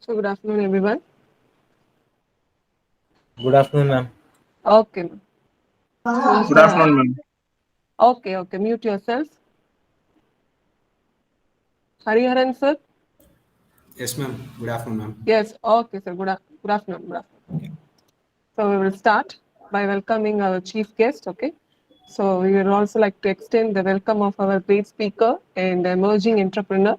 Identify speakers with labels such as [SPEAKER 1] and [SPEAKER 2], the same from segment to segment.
[SPEAKER 1] So good afternoon, everyone.
[SPEAKER 2] Good afternoon, ma'am.
[SPEAKER 1] Okay, ma'am. So,
[SPEAKER 3] Good afternoon, ma'am.
[SPEAKER 1] okay. Mute yourself. Hariharan, sir.
[SPEAKER 4] Yes, ma'am. Good afternoon, ma'am.
[SPEAKER 1] Yes. Okay, sir. Good afternoon. Good afternoon. So we will start by welcoming our chief guest. Okay. So we would also like to extend the welcome of our great speaker and emerging entrepreneur.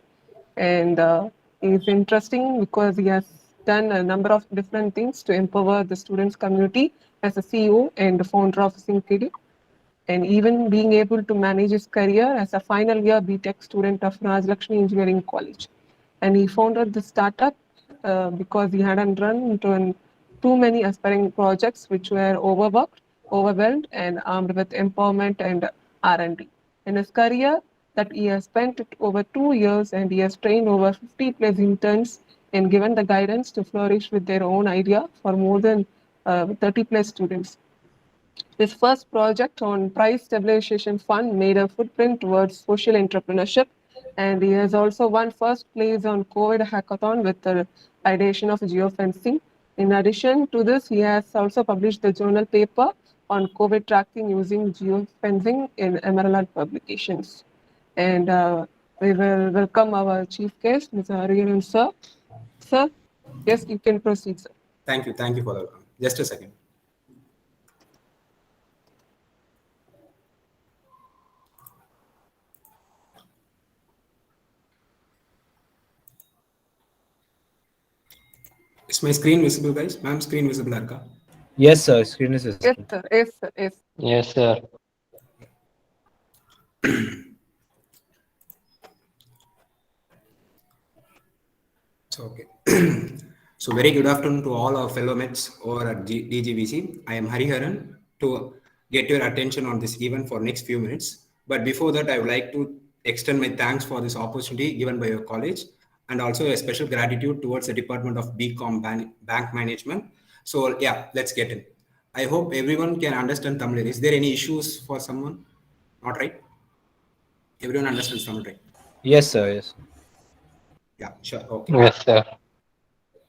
[SPEAKER 1] And he's interesting because he has done a number of different things to empower the students community as a CEO and the founder of ThinkKD. And even being able to manage his career as a final year BTech student of Raj Lakshmi Engineering College. And he founded the startup because he hadn't run into too many aspiring projects which were overworked, overwhelmed, and armed with empowerment and R&D. In his career, that he has spent over 2 years and he has trained over 50 plus interns and given the guidance to flourish with their own idea for more than 30 plus students. His first project on price stabilization fund made a footprint towards social entrepreneurship, and he has also won first place on COVID hackathon with the ideation of geofencing. In addition to this, he has also published the journal paper on COVID tracking using geofencing in Emerald Publications. And we will welcome our chief guest, Mr. Hariharan, sir. Sir, yes, you can proceed, sir.
[SPEAKER 4] Thank you. Thank you for the. Just a second. Is my screen visible, guys? Ma'am, screen visible, Arka?
[SPEAKER 2] Yes, sir. Screen is
[SPEAKER 1] Yes,
[SPEAKER 2] visible.
[SPEAKER 1] sir. Yes, sir. Yes.
[SPEAKER 5] Yes, sir.
[SPEAKER 4] So, okay. So, very good afternoon to all our fellow mates over at DGVC. I am Hariharan to get your attention on this event for next few minutes. But before that, I would like to extend my thanks for this opportunity given by your college and also a special gratitude towards the Department of BCom Bank Management. So, yeah, let's get in. I hope everyone can understand Tamil. Is there any issues for someone? Not right? Everyone understands Tamil, right?
[SPEAKER 2] Yes, sir. Yes.
[SPEAKER 4] Yeah, sure. Okay.
[SPEAKER 5] Yes, sir.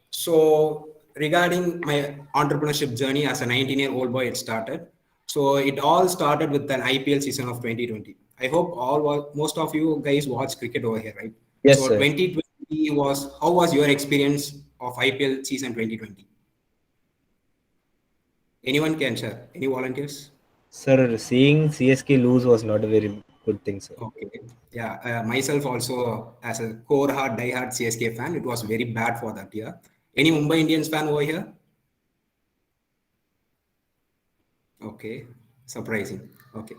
[SPEAKER 4] So regarding my entrepreneurship journey as a 19-year-old boy, it started. So it all started with an IPL season of 2020. I hope most of you guys watch cricket over here, right?
[SPEAKER 2] Yes,
[SPEAKER 4] So
[SPEAKER 2] sir.
[SPEAKER 4] 2020 how was your experience of IPL season 2020? Anyone can share? Any volunteers?
[SPEAKER 2] Sir, seeing CSK lose was not a very good thing, sir.
[SPEAKER 4] Okay. Yeah, myself also as a die-hard CSK fan, it was very bad for that year. Any Mumbai Indians fan over here? Okay, surprising. Okay.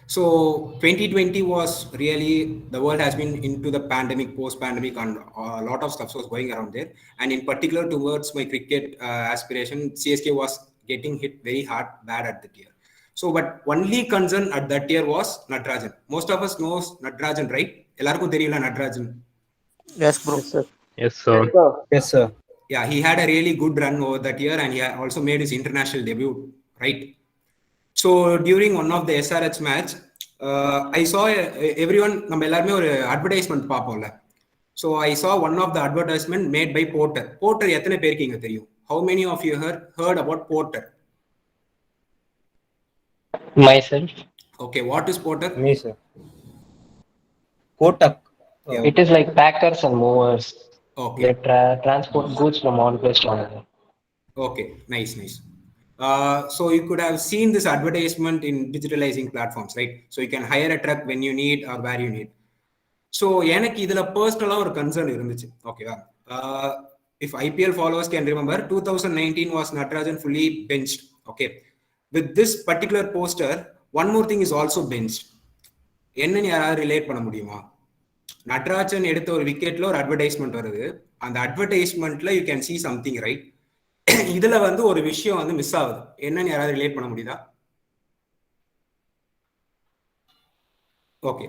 [SPEAKER 4] So 2020 was really, the world has been into the pandemic, post-pandemic, and a lot of stuff was going around there. And in particular towards my cricket aspiration, CSK was getting hit very hard, bad at that year. So, but only concern at that year was Natarajan. Most of us knows Natarajan, right? எல்லாருக்கும் தெரியல Natarajan.
[SPEAKER 3] Yes, bro.
[SPEAKER 5] Yes, sir.
[SPEAKER 6] Yes, sir.
[SPEAKER 2] Yes, sir.
[SPEAKER 4] Yeah, he had a really good run over that year and he also made his international debut, right? So during one of the SRH match, I saw everyone, நம்ம எல்லாருமே ஒரு advertisement பார்ப்போம்ல. So I saw one of the advertisement made by Porter. Porter எத்தனை பேருக்கு இங்க தெரியும்? How many of you heard about Porter?
[SPEAKER 5] Myself.
[SPEAKER 4] Okay, what is Porter?
[SPEAKER 2] Me, sir. Kotak.
[SPEAKER 5] It is like packers and movers.
[SPEAKER 4] Okay.
[SPEAKER 5] They transport goods from one place to another.
[SPEAKER 4] Okay, nice. So you could have seen this advertisement in digitalizing platforms, right? So you can hire a truck when you need or where you need. So எனக்கு இதுல பர்சனலா ஒரு concern இருந்துச்சு. ஓகேவா? If IPL followers can remember, 2019 was Natarajan fully benched. Okay. With this particular poster, one more thing is also benched. என்னன்னு யாராவது relate பண்ண முடியுமா? நட்ராஜன் எடுத்த ஒரு விக்கெட்ல ஒரு அட்வர்டைஸ்மெண்ட் வருது. அந்த அட்வர்டைஸ்மெண்ட்ல you can see something, right? இதுல வந்து ஒரு விஷயம் வந்து மிஸ் ஆகுது. என்னன்னு யாராவது ரிலேட் பண்ண முடியுதா? Okay.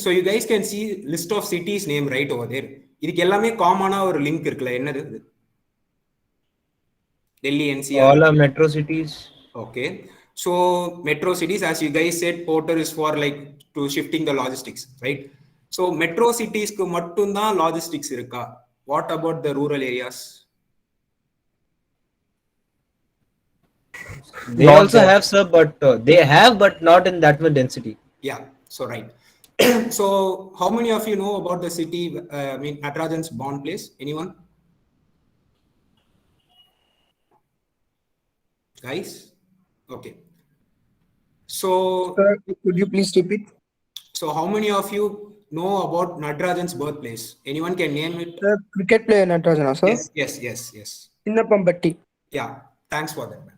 [SPEAKER 4] So you guys can see list of cities name right over there. இதுக்கு எல்லாமே காமனா ஒரு லிங்க் இருக்குல்ல, என்னது? Delhi NCR.
[SPEAKER 2] All are metro cities.
[SPEAKER 4] Okay. So metro cities, as you guys said, Porter is for like to shifting the logistics, right? So metro cities க்கு மட்டும் தான் logistics இருக்கா? What about the rural areas?
[SPEAKER 2] They
[SPEAKER 5] Not
[SPEAKER 2] also
[SPEAKER 5] there.
[SPEAKER 2] have, sir, but they have, but not in that much density.
[SPEAKER 4] Yeah, so right. So how many of you know about the city, Natarajan's born place? Anyone? Guys? Okay. So,
[SPEAKER 3] Sir, could you please repeat?
[SPEAKER 4] so how many of you know about Natarajan's birthplace? Anyone can name it?
[SPEAKER 3] Sir, cricket player Natarajana, sir.
[SPEAKER 4] Yes.
[SPEAKER 3] Chinnapambatti.
[SPEAKER 4] Yeah, thanks for that, man.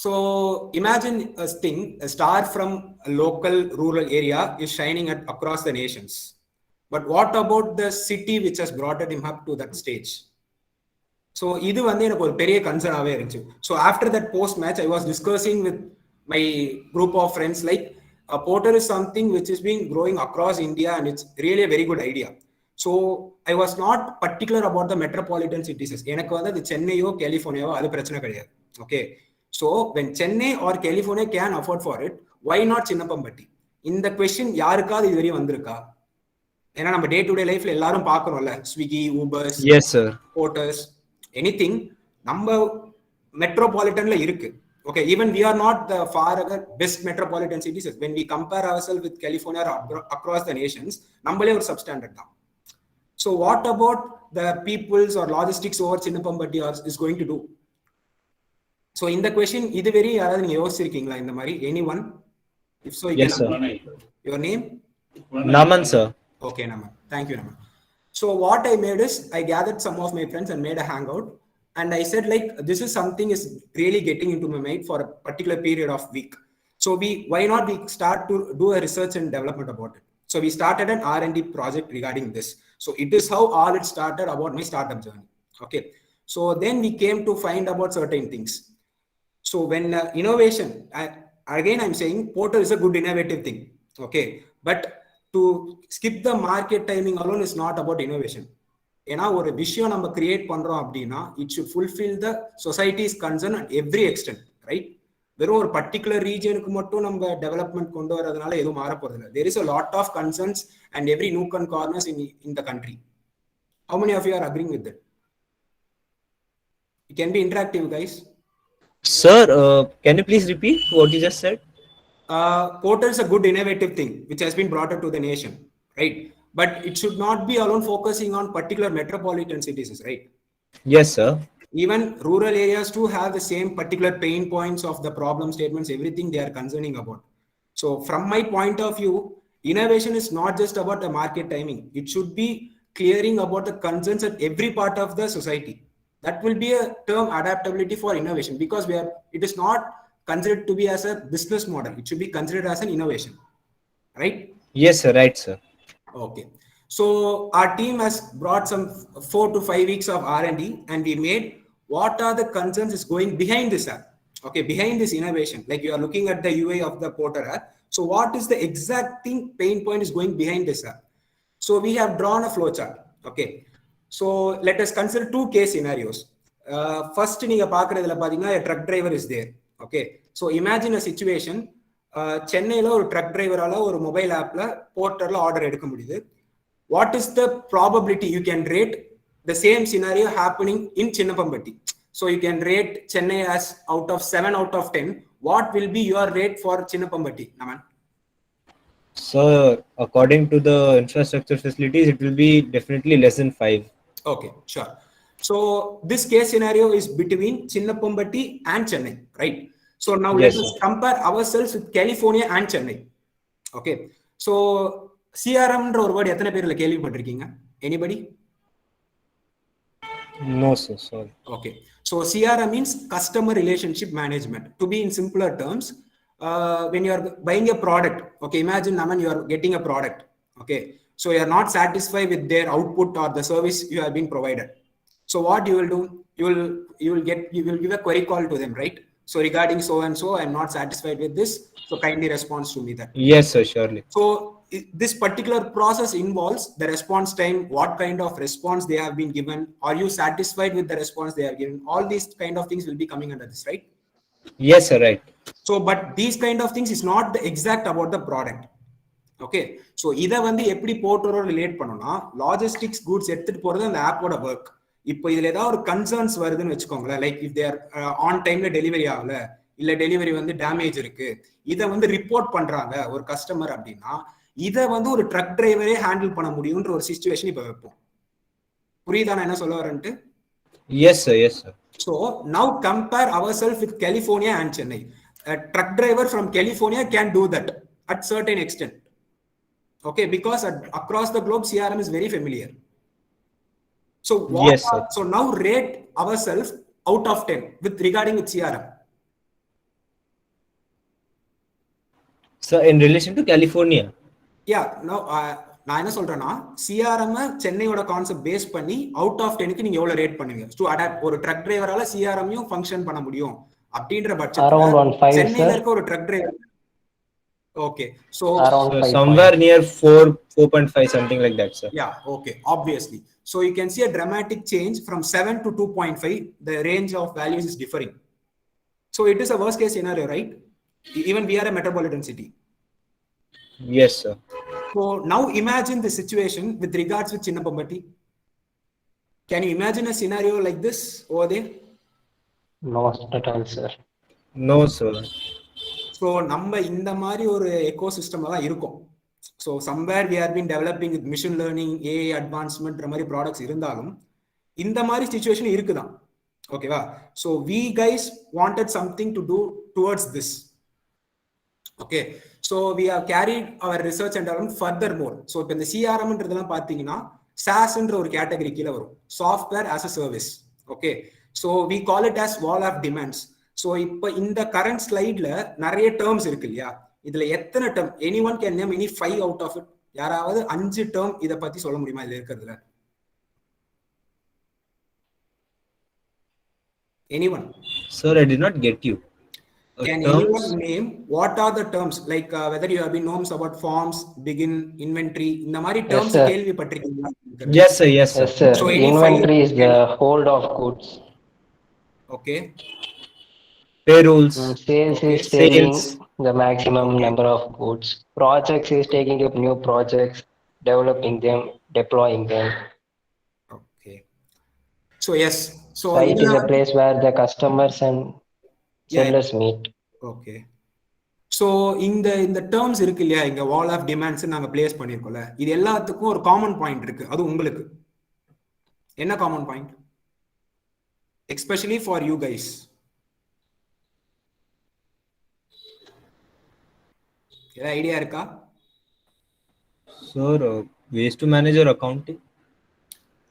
[SPEAKER 4] So imagine a star from a local rural area is shining across the nations. But what about the city which has brought him up to that stage? So இது வந்து எனக்கு ஒரு பெரிய கன்சர்னாகவே இருந்துச்சு. So after that post match I was discussing with my group of friends like Porter is something which is being growing across India and it's really a very good idea. So I was not particular about the metropolitan cities. எனக்கு வந்து அது சென்னையோ கலிஃபோர்னியாவோ அது பிரச்சனை கிடையாது. Okay, so when Chennai or California can afford for it, why not Chinnappampatti? இந்த question யாருக்காவது இது வரையும் வந்திருக்கா? ஏன்னா நம்ம டே டு டே லைஃப்ல எல்லாரும் பார்க்கறோம்ல, Swiggy, Ubers,
[SPEAKER 2] Yes, sir.
[SPEAKER 4] Porters, anything நம்ம மெட்ரோபாலிட்டன்ல இருக்கு. Okay, even we are not the far best metropolitan cities. When we compare ourselves with California or across the nations, நம்மளே ஒரு substandard தான். So what about the peoples or logistics over Chinnapambatti is going to do? So in the question, இது very யாராவது நீங்க யோசிச்சிருக்கீங்களா இந்த மாதிரி? Anyone? If so, you
[SPEAKER 2] Yes,
[SPEAKER 4] can.
[SPEAKER 2] sir.
[SPEAKER 4] Your name?
[SPEAKER 2] Naman, sir.
[SPEAKER 4] Okay, Naman. Thank you, Naman. So what I made is I gathered some of my friends and made a hangout. And I said, like, this is something is really getting into my mind for a particular period of week. So why not we start to do a research and development about it? So we started an R&D project regarding this. So it is how all it started about my startup journey. Okay. So then we came to find about certain things. So when innovation, again, I'm saying Porter is a good innovative thing. Okay. But to skip the market timing alone is not about innovation. ஏன்னா ஒரு விஷயம் நம்ம create பண்றோம் அப்படின்னா it should fulfil the society's concern at every extent, right? வெறும் ஒரு particular ரீஜனுக்கு மட்டும் நம்ம டெவலப்மெண்ட் கொண்டு வரதுனால எதுவும் மாற போறது இல்லை. There is a lot of concerns and every nook and corners in the country. How many of you are agreeing with that? It can be interactive, guys.
[SPEAKER 2] Sir, can you please repeat what you just said?
[SPEAKER 4] Porter is a good innovative thing which has been brought up to the nation, right? But it should not be alone focusing on particular metropolitan cities, right?
[SPEAKER 2] Yes, sir.
[SPEAKER 4] Even rural areas too have the same particular pain points of the problem statements, everything they are concerning about. So from my point of view, innovation is not just about the market timing. It should be clearing about the concerns at every part of the society. That will be a term adaptability for innovation, because it is not considered to be as a business model. It should be considered as an innovation, right?
[SPEAKER 2] Yes, sir. Right, sir.
[SPEAKER 4] Okay, so our team has brought some 4 to 5 weeks of R&D and we made what are the concerns is going behind this app. Okay, behind this innovation, like you are looking at the UI of the Porter app. So what is the exact thing, pain point is going behind this app? So we have drawn a flowchart. Okay, so let us consider 2 case scenarios. First, நீங்க பார்க்கறதுல பாத்தீங்கன்னா a truck driver is there. Okay, so imagine a situation. சென்னையில ஒரு drug டிரைவரால ஒரு mobile ஆப்ல போர்ட்டர்ல order எடுக்க முடியுது. What is the probability you can rate the same scenario happening in Chinnappampatti? So you can rate Chennai as out of 7 out of 10. What will be your rate for Chinnappampatti, Naman?
[SPEAKER 2] So according to the infrastructure facilities, it will be definitely less than 5.
[SPEAKER 4] Okay, sure. So this case scenario is between Chinnapambatti and Chennai, right? So now
[SPEAKER 2] Yes,
[SPEAKER 4] let us
[SPEAKER 2] sir.
[SPEAKER 4] compare ourselves with California and Chennai. Okay. So CRM ன்ற ஒரு word எத்தனை பேர்ல கேள்விப்பட்டிருக்கீங்க? Anybody?
[SPEAKER 2] No, sir. Sorry.
[SPEAKER 4] Okay. So CRM means customer relationship management. To be in simpler terms, when you are buying a product, okay, imagine, Naman, you are getting a product. Okay. So you are not satisfied with their output or the service you have been provided. So what you will do? You will give a query call to them, right? So regarding so and so, I'm not satisfied with this. So kindly respond to me that.
[SPEAKER 2] Yes, sir. Surely.
[SPEAKER 4] So this particular process involves the response time, what kind of response they have been given. Are you satisfied with the response they have given? All these kind of things will be coming under this, right?
[SPEAKER 2] Yes, sir. Right.
[SPEAKER 4] So, but these kind of things is not the exact about the product. Okay, so இதை வந்து எப்படி போர்ட்டரோட relate பண்ணோம்னா, logistics goods எடுத்துட்டு போறது அந்த ஆப்போட work. இப்போ இதுல ஏதாவது ஒரு கன்சர்ன்ஸ் வருதுன்னு வச்சுக்கோங்களேன், லைக் இஃப் தேர் ஆன் டைம்ல டெலிவரி ஆகல, இல்ல டெலிவரி வந்து டேமேஜ் இருக்கு, இதை வந்து ரிப்போர்ட் பண்றாங்க ஒரு கஸ்டமர் அப்படின்னா, இதை வந்து ஒரு ட்ரக் டிரைவரே ஹேண்டில் பண்ண முடியும்ன்ற ஒரு சிச்சுவேஷன் இப்போ வைப்போம். புரியுதா நான் என்ன சொல்ல வரேன்ட்டு?
[SPEAKER 2] Yes, sir. Yes, sir.
[SPEAKER 4] So now compare ourselves with California and Chennai. A truck driver from California can do that at certain extent. Okay, because across the globe CRM is very familiar. So
[SPEAKER 2] Yes, sir.
[SPEAKER 4] so now rate ourselves out of 10 with regarding with CRM.
[SPEAKER 2] So in relation to California.
[SPEAKER 4] Yeah, now நான் என்ன சொல்றேன்னா, CRM சென்னையோட concept base பண்ணி out of 10க்கு நீங்க எவ்வளவு rate பண்ணுவீங்க? To adapt ஒரு drug டிரைவரால சிஆர்எம்யும் function பண்ண முடியும் அப்படின்ற
[SPEAKER 5] Around
[SPEAKER 4] பட்சத்துல
[SPEAKER 5] 1.5,
[SPEAKER 4] சென்னையில
[SPEAKER 5] sir.
[SPEAKER 4] இருக்க ஒரு drug driver, okay, so
[SPEAKER 5] Around
[SPEAKER 2] So
[SPEAKER 5] 5
[SPEAKER 2] somewhere
[SPEAKER 5] point.
[SPEAKER 2] near 4.5, something like that, sir.
[SPEAKER 4] yeah, okay, obviously. So you can see a dramatic change from 7 to 2.5. The range of values is differing. So it is a worst case scenario, right? Even we are a metropolitan city.
[SPEAKER 2] Yes, sir.
[SPEAKER 4] So now imagine the situation with regards with Chinnapambatti. Can you imagine a scenario like this over there?
[SPEAKER 5] No, not at all, sir.
[SPEAKER 2] No, sir.
[SPEAKER 4] So நம்ம இந்த மாதிரி ஒரு எக்கோசிஸ்டம்ல தான் இருக்கும். So somewhere we have been developing with machine learning, AI advancement மாதிரி products இருந்தாலும் இந்த மாதிரி சிச்சுவேஷன் இருக்குதான். ஓகேவா? So we guys wanted something to do towards this. Okay, so we have carried our research and development furthermore. So இப்போ இந்த CRM-ன்றதெல்லாம் பார்த்தீங்கன்னா SaaS-ன்ற ஒரு கேட்டகரி கீழே வரும், software as a service. Okay, so we call it as wall of demands. So இப்போ இந்த current ஸ்லைட்ல நிறைய terms இருக்கு இல்லையா, இதுல எத்தனை term? Any one can name any 5 out of it. யாராவது 5 டேர்ம் இதை பத்தி சொல்ல முடியுமா இதுல இருக்கிறதுல? Anyone?
[SPEAKER 2] Sir, I did not get you.
[SPEAKER 4] Can
[SPEAKER 2] Terms?
[SPEAKER 4] anyone name what are the terms, like whether you have been norms about forms, begin, inventory, இந்த மாதிரி terms
[SPEAKER 5] sir.
[SPEAKER 4] கேள்விப்பட்டிருக்கீங்களா?
[SPEAKER 2] Yes, sir. Yes, sir.
[SPEAKER 5] Yes, sir.
[SPEAKER 4] So any
[SPEAKER 5] Inventory is
[SPEAKER 4] file-
[SPEAKER 5] the hold of goods.
[SPEAKER 4] Okay.
[SPEAKER 2] Payrolls.
[SPEAKER 5] Sales
[SPEAKER 4] Okay.
[SPEAKER 5] is taking
[SPEAKER 2] Sales.
[SPEAKER 5] the maximum
[SPEAKER 4] Okay.
[SPEAKER 5] number of goods. Projects is taking up new projects, developing them, deploying them.
[SPEAKER 4] Okay. So yes. So
[SPEAKER 5] Site is a place where the customers and sellers meet.
[SPEAKER 4] Okay, so இந்த terms இருக்கு இல்லையா, இங்க வால் of demands நாங்க place பண்ணிருக்கோம்ல, இது எல்லாத்துக்கும் ஒரு common point இருக்கு. அது உங்களுக்கு என்ன common point? Especially for you guys. ஏதாவது ஐடியா இருக்கா?
[SPEAKER 2] Sir, ways to manage your accounting.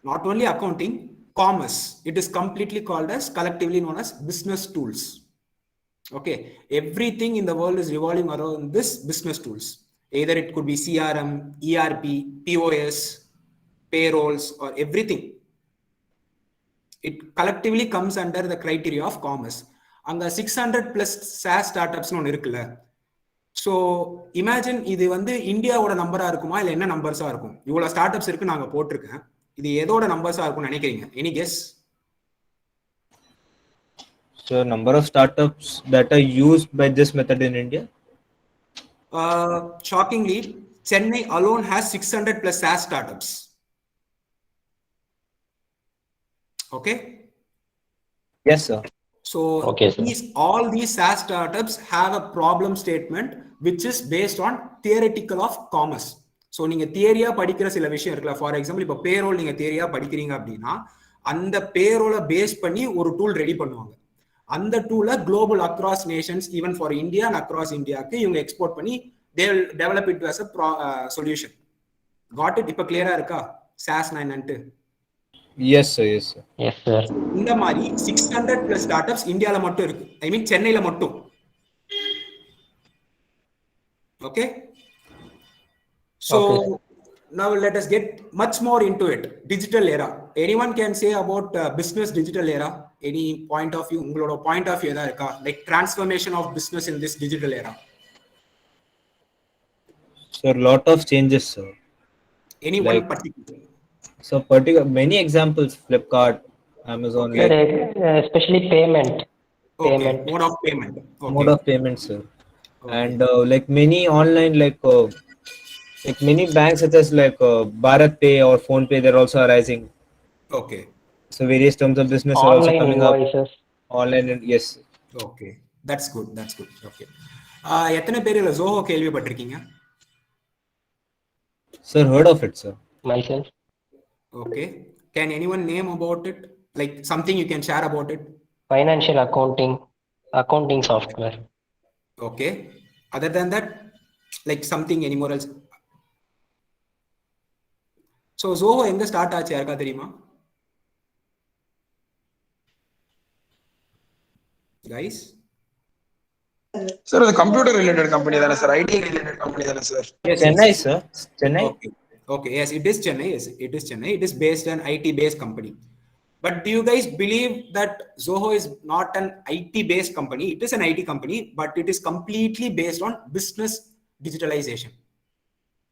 [SPEAKER 4] Not only accounting, commerce. It is completely called as, collectively known as business tools. Okay, everything in the world is revolving around this business tools. Either it could be CRM, ERP, POS, payrolls, or everything. It collectively comes under the criteria of commerce. அங்க 600 plus SaaS startups ஒன்று இருக்குல்ல. So imagine இது வந்து இந்தியாவோட நம்பரா இருக்குமா இல்லை என்ன நம்பர்ஸா இருக்கும்? இவ்வளவு ஸ்டார்ட் இருக்கு நாங்க போட்டிருக்கேன், இது எதோட நம்பர்ஸா இருக்கும்னு நினைக்கிறீங்க? Any guess?
[SPEAKER 2] So number of startups that are used by this method in India.
[SPEAKER 4] Shockingly, Chennai alone has 600 plus SaaS startups. Okay.
[SPEAKER 2] Yes, sir.
[SPEAKER 4] So
[SPEAKER 5] Okay, sir.
[SPEAKER 4] all these SaaS startups have a problem statement which is based on theoretical of commerce. So நீங்க தியரியா படிக்கிற சில விஷயம் இருக்குல்ல, for example இப்போ payroll நீங்க தியரியா படிக்கிறீங்க அப்படின்னா அந்த பேரோலை பேஸ் பண்ணி ஒரு டூல் ரெடி பண்ணுவாங்க. அந்த டூலை global across nations, even for India and across இந்தியாவுக்கு இவங்க எக்ஸ்போர்ட் பண்ணி they will develop it as a solution. Got it? இப்போ கிளியரா இருக்கா சாஸ்னா என்னன்ட்டு?
[SPEAKER 2] Yes, sir. Yes, sir.
[SPEAKER 5] Yes, sir.
[SPEAKER 4] இந்த மாதிரி 600 பிளஸ் ஸ்டார்ட்அப்ஸ் இந்தியால மட்டும் இருக்கு, ஐ மீன் சென்னையில மட்டும். Okay, so now let us get much more into it. Digital era. Anyone can say about business digital era? Any point of view? உங்களோட point of view ஏதாவது இருக்கா? Like transformation of business in this digital era.
[SPEAKER 2] Sir, lot of changes, sir.
[SPEAKER 4] Any one particular?
[SPEAKER 2] So many examples: Flipkart, Amazon.
[SPEAKER 4] Okay.
[SPEAKER 2] Like,
[SPEAKER 5] Especially payment.
[SPEAKER 4] Okay,
[SPEAKER 5] Payment.
[SPEAKER 4] mode of payment. Okay.
[SPEAKER 2] mode of payment, sir.
[SPEAKER 4] Okay.
[SPEAKER 2] And like many online, like Like many banks such as like Bharat Pay or Phone Pay, they're also arising.
[SPEAKER 4] Okay.
[SPEAKER 2] So various terms of business are also
[SPEAKER 5] Online
[SPEAKER 2] coming up
[SPEAKER 5] invoices.
[SPEAKER 2] online. And yes,
[SPEAKER 4] Okay, that's good. Okay. எத்தனை பேர் இல்ல Zoho கேள்விப்பட்டிருக்கீங்க?
[SPEAKER 2] sir, heard of it, sir.
[SPEAKER 5] Myself.
[SPEAKER 4] Okay. Can anyone name about it? Like something you can share about it?
[SPEAKER 5] Financial accounting software.
[SPEAKER 4] Okay. Other than that, like something anymore else? So Zoho எங்க start ஆச்சு யாருக்கா தெரியுமா? Guys?
[SPEAKER 6] Sir, the computer related company, sir. IT related company, sir.
[SPEAKER 4] Yes,
[SPEAKER 2] Chennai,
[SPEAKER 4] yes.
[SPEAKER 2] sir. Chennai.
[SPEAKER 4] Okay. Yes, it is Chennai. Yes, it is Chennai. It is based on IT-based company. But do you guys believe that Zoho is not an IT-based company? It is an IT company, but it is completely based on business digitalization.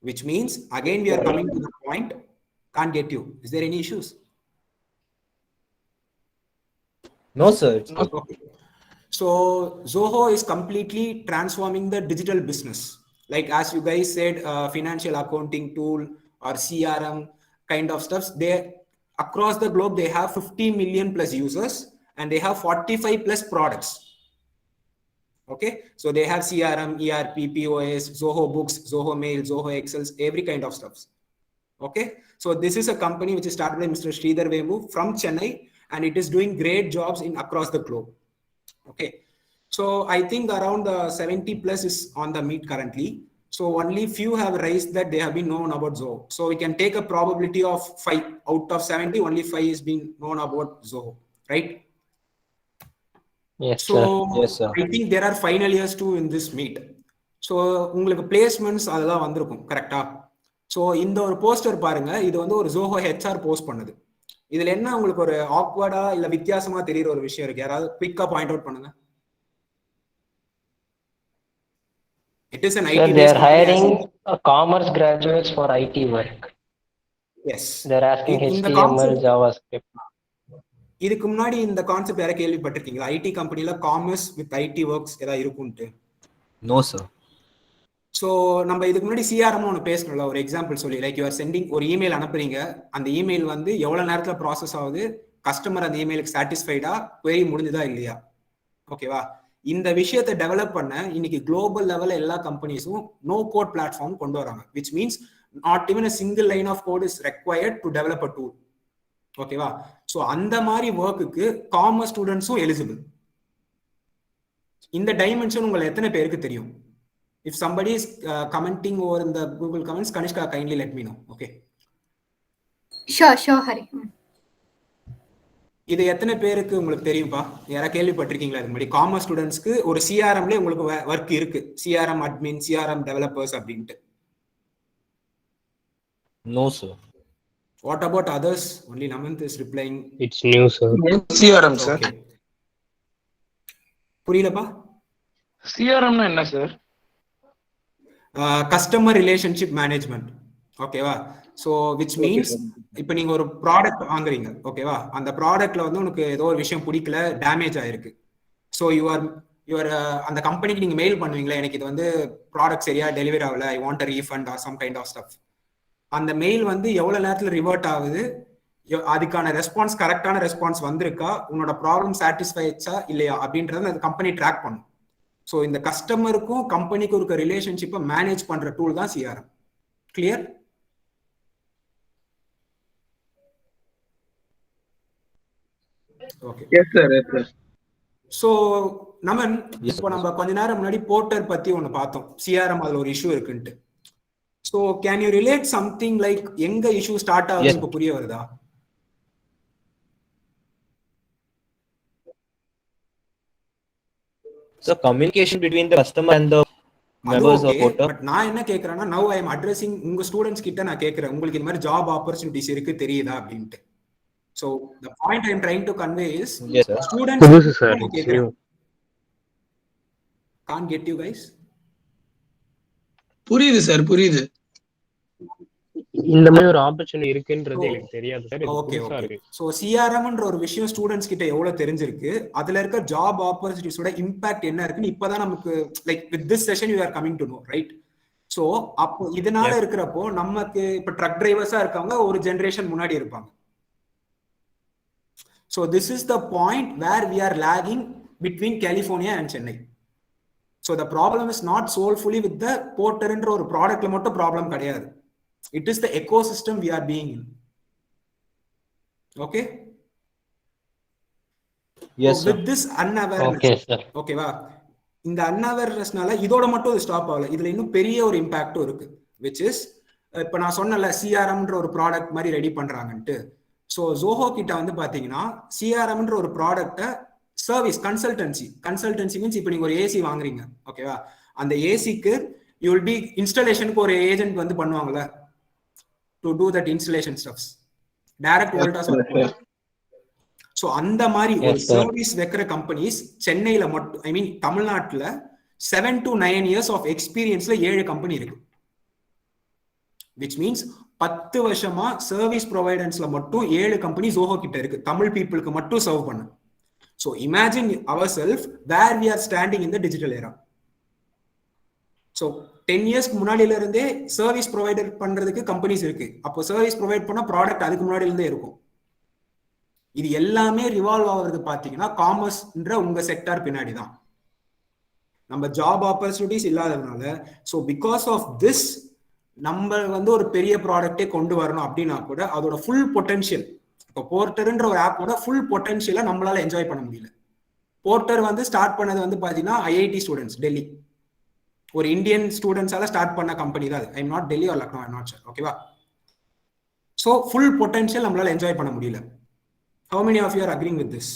[SPEAKER 4] Which means, again, we are coming to the point, can't get you. Is there any issues?
[SPEAKER 2] No, sir. It's not.
[SPEAKER 4] Okay. So Zoho is completely transforming the digital business. Like as you guys said, financial accounting tool or CRM kind of stuff. They across the globe they have 50 million plus users and they have 45 plus products. Okay, so they have CRM, ERP, POS, Zoho Books, Zoho Mail, Zoho Excel, every kind of stuff. Okay, so this is a company which is started by Mr. Sridhar Vemu from Chennai, and it is doing great jobs in across the globe. Okay, so I think around 70 plus is on the meet currently. So only few have raised that they have been known about Zoho. So we can take a probability of 5 out of 70, only 5 is being known about Zoho, right?
[SPEAKER 5] Yes,
[SPEAKER 4] So
[SPEAKER 5] sir.
[SPEAKER 2] Yes, sir.
[SPEAKER 4] I think there are final years too in this meet. So உங்களுக்கு placements அதெல்லாம் வந்திருக்கும் கரெக்டா? So இந்த ஒரு poster பாருங்க, இது வந்து ஒரு ஜோஹோ ஹெச்ஆர் போஸ்ட் பண்ணுது. இதுல என்ன உங்களுக்கு ஒரு ஆக்வர்டா இல்ல வித்தியாசமா தெரியுற ஒரு விஷயம் இருக்கு? யாராவது குயிக்கா பாயிண்ட் அவுட் பண்ணுங்க. It is an
[SPEAKER 5] Sir,
[SPEAKER 4] IT
[SPEAKER 5] they
[SPEAKER 4] based
[SPEAKER 5] are
[SPEAKER 4] company.
[SPEAKER 5] hiring commerce graduates for IT work.
[SPEAKER 4] Yes.
[SPEAKER 5] They're asking
[SPEAKER 4] இந்த
[SPEAKER 5] HTML,
[SPEAKER 4] கான்செப்ட்
[SPEAKER 5] JavaScript.
[SPEAKER 4] இதுக்கு முன்னாடி இந்த கான்செப்ட் யாரை கேள்விப்பட்டிருக்கீங்களா? ஐடி கம்பெனில காமர்ஸ் வித் ஐடி ஒர்க்ஸ் ஏதாவது இருக்கும்ட்டு?
[SPEAKER 2] No, sir.
[SPEAKER 4] ஸோ நம்ம இதுக்கு முன்னாடி சிஆர்எம் ஒன்று பேசணும்ல, ஒரு எக்ஸாம்பிள் சொல்லி, லைக் யூஆர் சென்டிங் ஒரு இமெயில் அனுப்புறீங்க, அந்த இமெயில் வந்து எவ்வளவு நேரத்தில் ப்ராசஸ் ஆகுது, கஸ்டமர் அந்த இமெயிலுக்கு சாட்டிஸ்ஃபைடா, query முடிஞ்சுதா இல்லையா? ஓகேவா? இந்த விஷயத்தை டெவலப் பண்ண இன்னைக்கு குளோபல் லெவலில் எல்லா கம்பெனிஸும் நோ கோட் பிளாட்ஃபார்ம் கொண்டு வராங்க. Which means not even a single line of code is required to develop a tool. ஓகேவா? ஸோ அந்த மாதிரி ஒர்க்குக்கு காமர்ஸ் ஸ்டூடெண்ட்ஸும் எலிஜிபிள். இந்த டைமென்ஷன் உங்களை எத்தனை பேருக்கு தெரியும்? If somebody is commenting over in the Google comments, Kanishka, kindly let me know. Okay.
[SPEAKER 7] Sure, Hari.
[SPEAKER 4] இது எத்தனை பேருக்கு உங்களுக்கு தெரியும்பா? யாரா கேள்விப்பட்டிருக்கீங்களா இது மாதிரி? காமர்ஸ் ஸ்டூடெண்ட்ஸ்க்கு ஒரு சிஆர்எம்ல உங்களுக்கு ஒர்க் இருக்கு, சிஆர்எம் அட்மின், சிஆர்எம் டெவலப்பர்ஸ் அப்படின்ட்டு.
[SPEAKER 2] No, sir.
[SPEAKER 4] What about others? Only Namanth is replying.
[SPEAKER 8] It's new, sir.
[SPEAKER 6] CRM, sir.
[SPEAKER 4] Okay. புரியலப்பா?
[SPEAKER 6] CRM என்ன சார்?
[SPEAKER 4] Customer relationship management. ஓகேவா? ஸோ விச் மீன்ஸ் இப்போ நீங்க ஒரு ப்ராடக்ட் வாங்குறீங்க, ஓகேவா? அந்த ப்ராடக்ட்ல வந்து உனக்கு ஏதோ ஒரு விஷயம் பிடிக்கல, டேமேஜ் ஆயிருக்கு. ஸோ யுவர் அந்த கம்பெனிக்கு நீங்க மெயில் பண்ணுவீங்களா, எனக்கு இது வந்து ப்ராடக்ட் சரியா டெலிவரி ஆகல, I want a refund or some kind of stuff. அந்த மெயில் வந்து எவ்வளவு நேரத்தில் ரிவர்ட் ஆகுது, அதுக்கான ரெஸ்பான்ஸ் கரெக்டான ரெஸ்பான்ஸ் வந்திருக்கா, உன்னோட ப்ராப்ளம் சாட்டிஸ்ஃபை ஆச்சா இல்லையா அப்படின்றத அந்த கம்பெனி ட்ராக் பண்ணும். ஸோ இந்த கஸ்டமருக்கும் கம்பெனிக்கும் இருக்க ரிலேஷன்ஷிப்பை மேனேஜ் பண்ற டூல் தான் CRM. Clear? Okay.
[SPEAKER 6] Yes, sir. Yes, sir.
[SPEAKER 4] So Naman, இப்போ நம்ம கொஞ்ச நேரம் முன்னாடி போர்ட்டர் பத்தி ஒன்று பார்த்தோம், சிஆர்எம் அதுல ஒரு இஷ்யூ இருக்குன்ட்டு. So can you relate something like எங்க இஷ்யூ ஸ்டார்ட் ஆகுது இப்போ புரிய வருதா?
[SPEAKER 2] So communication between the customer and the members of portal.
[SPEAKER 4] But நான் என்ன கேக்குறேன்னா, நவ் ஐ எம் அட்ரஸிங் உங்க ஸ்டூடெண்ட்ஸ் கிட்ட நான் கேக்குறேன், உங்களுக்கு இந்த மாதிரி ஜாப் ஆப்பர்ச்சுனிட்டிஸ் இருக்கு தெரியுதா அப்படின்ட்டு. So the point I am trying to convey is,
[SPEAKER 2] Yes, sir.
[SPEAKER 4] students
[SPEAKER 8] This is sir. It's new.
[SPEAKER 4] can't get you guys.
[SPEAKER 6] புரியுது சார், புரியுது.
[SPEAKER 8] இந்த மாதிரி ஒரு ஆப்பர்ச்சுனிட்டி இருக்குன்றது எனக்கு தெரியாது சார். இது
[SPEAKER 4] ஓகே
[SPEAKER 8] புதுசா
[SPEAKER 4] ஓகே.
[SPEAKER 8] இருக்கு.
[SPEAKER 4] ஸோ சிஆர்எம்ன்ற ஒரு விஷயம் ஸ்டூடெண்ட்ஸ் கிட்ட எவ்வளவு தெரிஞ்சிருக்கு, அதுல இருக்க ஜாப் ஆப்பர்ச்சுனிட்டிஸோட இம்பாக்ட் என்ன இருக்குன்னு இப்பதான் நமக்கு like with this session you are coming to know, right? So அப்போ இதனால இருக்கிறப்போ நமக்கு இப்ப ட்ரக் டிரைவர்ஸா இருக்கவங்க ஒரு ஜெனரேஷன் முன்னாடி இருப்பாங்க. So this is the point where we are lagging between California and Chennai. So the problem is not soulfully with the போர்ட்டர்ன்ற ஒரு ப்ராடக்ட்ல மட்டும் ப்ராப்ளம் கிடையாது. It is the ecosystem we are being in. Okay,
[SPEAKER 2] Yes, sir.
[SPEAKER 4] With this unawareness,
[SPEAKER 5] Okay, sir.
[SPEAKER 4] ஓகேவா, இந்த அன்அவேர்னஸ்னால இதோட மட்டும் இது ஸ்டாப் ஆகல, இதுல இன்னும் பெரிய ஒரு இம்பாக்டும் இருக்கு. விச் இஸ் இப்ப நான் சொன்னல சிஆர்எம்ன்ற ஒரு ப்ராடக்ட் மாதிரி ரெடி பண்றாங்கன்ட்டு. ஸோ ஜோஹோ கிட்ட வந்து பாத்தீங்கன்னா சிஆர்எம்ன்ற ஒரு ப்ராடக்ட்டை சர்வீஸ் கன்சல்டன்சி மீன்ஸ் இப்போ நீங்க ஒரு ஏசி வாங்குறீங்க, ஓகேவா, அந்த ஏசிக்கு யூ வில் பி இன்ஸ்டாலேஷனுக்கு ஒரு ஏஜென்ட் வந்து பண்ணுவாங்கல்ல to do that installation stuffs, direct Voltas. So அந்த மாதிரி ஒரு சர்வீஸ் வைக்கிற கம்பெனிஸ் சென்னையில மட்டும், ஐ மீன் தமிழ்நாட்டில் 7 to 9 years ஆஃப் எக்ஸ்பீரியன்ஸ்ல 7 கம்பெனி இருக்கு. விச் மீன்ஸ் 10 வருஷமா சர்வீஸ் ப்ரொவைடர்ஸ்ல மட்டும் 7 கம்பெனி ஜோஹோ கிட்ட இருக்கு, தமிழ் பீப்புளுக்கு மட்டும் சர்வ் பண்ண. So imagine our self where we are standing in the digital era. So 10 years முன்னாடியில இருந்தே சர்வீஸ் ப்ரொவைடர் பண்றதுக்கு கம்பெனிஸ் இருக்கு. அப்போ சர்வீஸ் ப்ரொவைட் பண்ண ப்ராடக்ட் அதுக்கு முன்னாடி இருந்தே இருக்கும். இது எல்லாமே ரிவால்வ் ஆகுறது பாத்தீங்கன்னா காமர்ஸ்ன்ற உங்க செக்டார் பின்னாடி தான். நம்ம ஜாப் ஆப்பர்ச்சுனிட்டிஸ் இல்லாததுனால, ஸோ பிகாஸ் ஆஃப் திஸ் நம்ம வந்து ஒரு பெரிய ப்ராடக்டே கொண்டு வரணும் அப்படின்னா கூட அதோட ஃபுல் பொட்டன்ஷியல், இப்போ போர்ட்டர்ன்ற ஒரு ஆப்போட ஃபுல் பொட்டன்ஷியலை நம்மளால என்ஜாய் பண்ண முடியல. போர்ட்டர் வந்து ஸ்டார்ட் பண்ணது வந்து பாத்தீங்கன்னா ஐஐடி ஸ்டூடெண்ட்ஸ், டெல்லி ஒரு இந்தியன் ஸ்டூடெண்ட்ஸால ஸ்டார்ட் பண்ண கம்பெனி தான் அது. I am not Delhi or Lucknow, I am not sure, ஓகேவா. ஸோ ஃபுல் பொட்டன்ஷியல் நம்மளால என்ஜாய் பண்ண முடியல. How many of you are agreeing with this?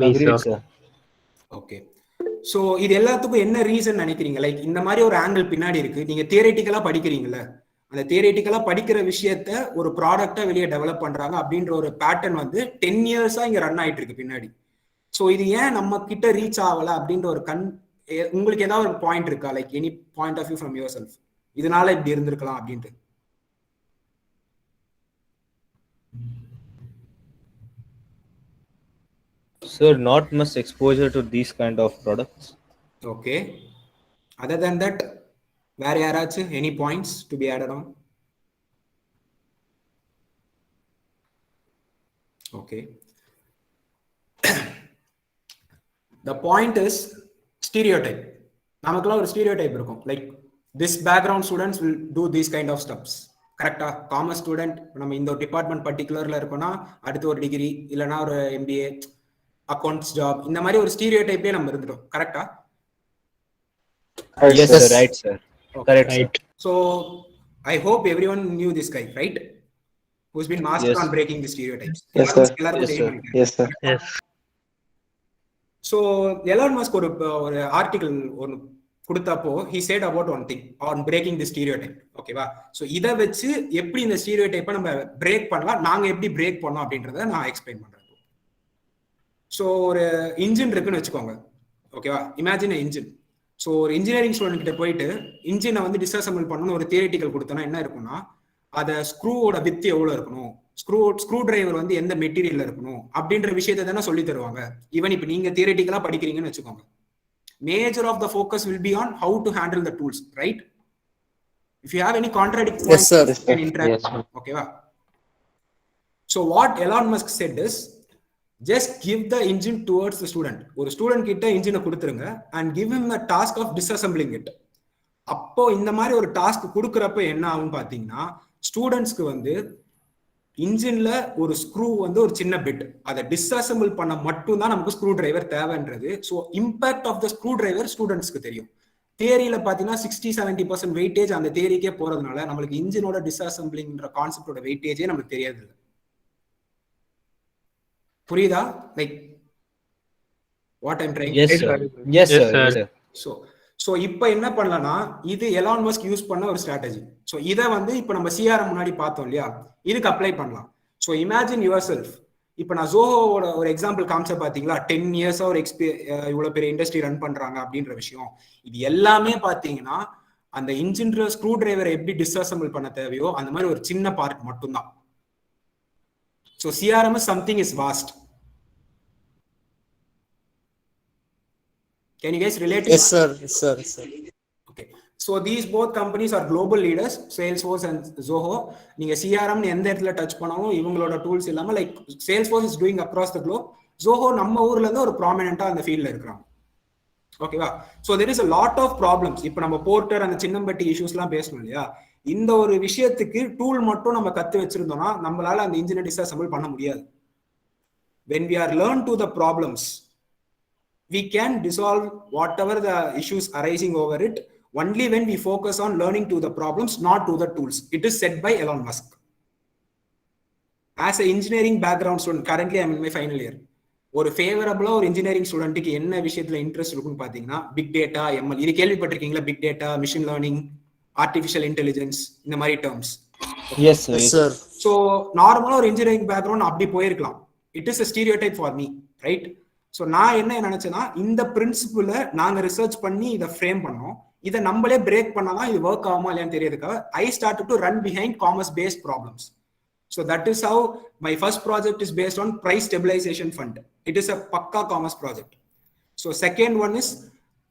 [SPEAKER 2] Agreed, sir.
[SPEAKER 4] Okay. So இது எல்லாத்துக்கும் என்ன ரீசன் நினைக்கிறீங்க? லைக் இந்த மாதிரி ஒரு ஆங்கிள் பின்னாடி இருக்கு. நீங்க தியரிட்டிக்கலா படிக்கிறீங்கல்ல, அந்த தியரிட்டிக்கலா படிக்கிற விஷயத்த ஒரு ப்ராடக்டா வெளியே டெவலப் பண்றாங்க அப்படின்ற ஒரு பேட்டர்ன் வந்து 10 years இங்க ரன் ஆயிட்டு இருக்கு பின்னாடி. ஸோ இது ஏன் நம்ம கிட்ட ரீச் ஆகல அப்படின்ற ஒரு உங்களுக்கு ஏதாவது ஒரு பாயிண்ட் இருக்கா? Like any point of view from your self, இதனால இப்படி இருந்திருக்கலாம் அப்படின்ட்டு.
[SPEAKER 2] Sir, not much exposure to these kind of products.
[SPEAKER 4] Okay. Other than that, where yarachu any points to be added on? Okay. The point is stereotype. namakla or stereotype irukum, like this background students will do these kind of stuffs. கரெக்டா? Commerce student நம்ம இந்த ஒரு department பர்டிகுலர்ல இருக்கோம்னா அடுத்து ஒரு degree இல்லைன்னா ஒரு MBA accounts job, இந்த மாதிரி ஒரு ஸ்டீரியோடைப்லயே நம்ம இருந்துட்டோம். கரெக்டா?
[SPEAKER 2] Yes, sir. Right, sir. Correct,
[SPEAKER 8] Right.
[SPEAKER 2] sir.
[SPEAKER 4] So I hope everyone knew this guy, right? Who's been master on breaking the stereotypes.
[SPEAKER 3] Yes, sir.
[SPEAKER 2] Yes, sir.
[SPEAKER 3] Yes, sir.
[SPEAKER 8] Yes.
[SPEAKER 4] So Elon Musk ஒரு article ஒன்று கொடுத்தப்போ he said about one thing on breaking the stereotype. ஓகேவா? So இதை வச்சு எப்படி இந்த ஸ்டீரியோடைப்பை நம்ம break பண்ணலாம், நாங்க எப்படி பிரேக் பண்ணோம் அப்படின்றத நான் எக்ஸ்பிளைன் பண்றேன். ஸோ ஒரு இன்ஜின் இருக்குன்னு வச்சுக்கோங்க, ஓகேவா? Imagine engine. ஸோ ஒரு இன்ஜினியரிங் ஸ்டூடெண்ட் கிட்ட போயிட்டு இன்ஜினை வந்து டிஸ்அசம்பிள் பண்ணணும்னு ஒரு தியரிட்டிக்கல் கொடுத்தோன்னா என்ன இருக்கும்னா, அதை ஸ்க்ரூவோட வித்து எவ்வளோ இருக்கணும், ஸ்க்ரூ டிரைவர் வந்து எந்த மெட்டீரியல்ல இருக்கணும் அப்படின்ற விஷயத்தை தானே சொல்லி தருவாங்க. ஈவன் இப்போ நீங்க தியரிட்டிக்கலா படிக்கிறீங்கன்னு வச்சுக்கோங்க, major of the focus will be on how to handle the tools, right? If you have any contradict
[SPEAKER 3] Yes, sir.
[SPEAKER 4] ஓகேவா? So what Elon Musk said is just give the engine towards the student. ஒரு student கிட்ட இன்ஜினை கொடுத்துருங்க and give him a task of disassembling it. அப்போ இந்த மாதிரி ஒரு task கொடுக்குறப்ப என்ன ஆகும் பாத்தீங்கன்னா, ஸ்டூடெண்ட்ஸ்க்கு வந்து இன்ஜின்ல ஒரு ஸ்க்ரூ வந்து ஒரு சின்ன பிட், அதை டிஸ்அசம்பிள் பண்ண மட்டும் தான் நமக்கு ஸ்க்ரூ டிரைவர் தேவைன்றது. So impact of the screwdriver ஸ்டூடெண்ட்ஸ்க்கு தெரியும். தியரியில பாத்தீங்கன்னா 60-70% வெயிட்டேஜ் அந்த தியரிக்கே போறதுனால நம்மளுக்கு இன்ஜினோட டிஸ்அசம்பிளிங்ன்ற கான்செப்டோட வெயிட்டேஜே நமக்கு தெரியாது. புரியுதா? Like what I'm trying?
[SPEAKER 2] Yes, sir. Yes, sir. Yes, sir.
[SPEAKER 4] So இப்போ என்ன பண்ணலாம்னா, இது எலான் மஸ்க் யூஸ் பண்ண ஒரு ஸ்ட்ராட்டஜி. ஸோ இதை வந்து இப்போ நம்ம சிஆர்எம் முன்னாடி பார்த்தோம் இல்லையா, இதுக்கு அப்ளை பண்ணலாம். ஸோ இமேஜின் யுவர் செல்ஃப், இப்போ நான் ஜோஹோவோட ஒரு எக்ஸாம்பிள் காமிச்ச பார்த்தீங்களா, 10 years ஒரு இவ்வளோ பெரிய இண்டஸ்ட்ரி ரன் பண்றாங்க அப்படின்ற விஷயம். இது எல்லாமே பார்த்தீங்கன்னா அந்த இன்ஜின் ஸ்க்ரூ டிரைவரை எப்படி டிஸ்அசம்பிள் பண்ண தேவையோ அந்த மாதிரி ஒரு சின்ன பார்ட் மட்டும்தான். So CRM is something is vast. Can you guys relate to
[SPEAKER 3] Yes,
[SPEAKER 4] that?
[SPEAKER 3] sir. Yes, sir. Yes, sir.
[SPEAKER 4] Okay. So these both companies are global leaders, Salesforce and Zoho. நீங்க CRM எந்த இடத்துல touch பண்ணாலும் இவங்களோட tools இல்லாம like Salesforce is doing across the globe. Zoho நம்ம ஊர்ல இருந்து ஒரு ப்ராமினென்ட்டா அந்த ஃபீல்ட்ல இருக்காங்க. ஓகேவா? So there is a lot of problems. இப்போ நம்ம போர்ட்டர் அந்த சின்னம்பட்டி இஷ்யூஸ்லாம் பேசணும் இல்லையா? இந்த ஒரு விஷயத்துக்கு டூல் மட்டும் நம்ம கத்து வச்சிருந்தோம்னா நம்மளால அந்த இன்ஜினை டிஸ்அசெம்பிள் பண்ண முடியாது. When we are learned to the problems, we can dissolve whatever the issues arising over it only when we focus on learning to the problems, not to the tools. It is said by Elon Musk. As an engineering background student, currently I am in my final year. ஒரு ஃபேவரபிளா ஒரு engineering ஸ்டூடெண்ட்டுக்கு என்ன விஷயத்துல interest இருக்குன்னு பாத்தீங்கன்னா big data, ML, இது கேள்விப்பட்டிருக்கீங்களா? Big data, machine learning, artificial intelligence, இந்த மாதிரி terms.
[SPEAKER 2] Yes, sir.
[SPEAKER 3] Yes, sir.
[SPEAKER 4] So நார்மலா ஒரு இன்ஜினியரிங் பேக்ரவுண்ட் அப்படி போயிருக்கலாம். It is a stereotype for me, right? ஸோ நான் என்ன நினைச்சேன்னா இந்த பிரின்சிபிள நாங்க ரிசர்ச் பண்ணி இதை ஃப்ரேம் பண்ணோம். இதை நம்மளே பிரேக் பண்ணாதான் இது ஒர்க் ஆகுமா இல்லையான்னு தெரியறதுக்காக I started to run behind commerce based problems. So that is how my first project is based on price stabilisation fund. It is a பக்கா commerce project. So second one is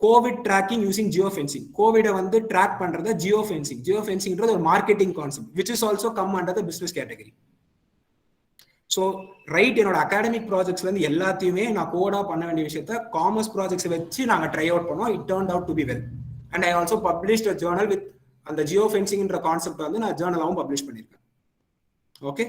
[SPEAKER 4] Covid tracking using geo fencing. கோவிடை வந்து track பண்றத geo fencing. Geo ஃபென்சிங்ன்றது ஒரு marketing concept which is also come under the business category. So right, என்னோட academic ப்ராஜெக்ட்ஸ்ல இருந்து எல்லாத்தையுமே நான் கோடா பண்ண வேண்டிய விஷயத்த காமர்ஸ் ப்ராஜெக்ட்ஸ் வச்சு நாங்க ட்ரை அவுட் பண்ணோம். It turned out to be well. And I also published a journal with அந்த ஜியோ ஃபென்சிங்ன்ற கான்செப்ட் வந்து நான் ஜேர்னலாவும் பப்ளிஷ் பண்ணியிருக்கேன். Okay,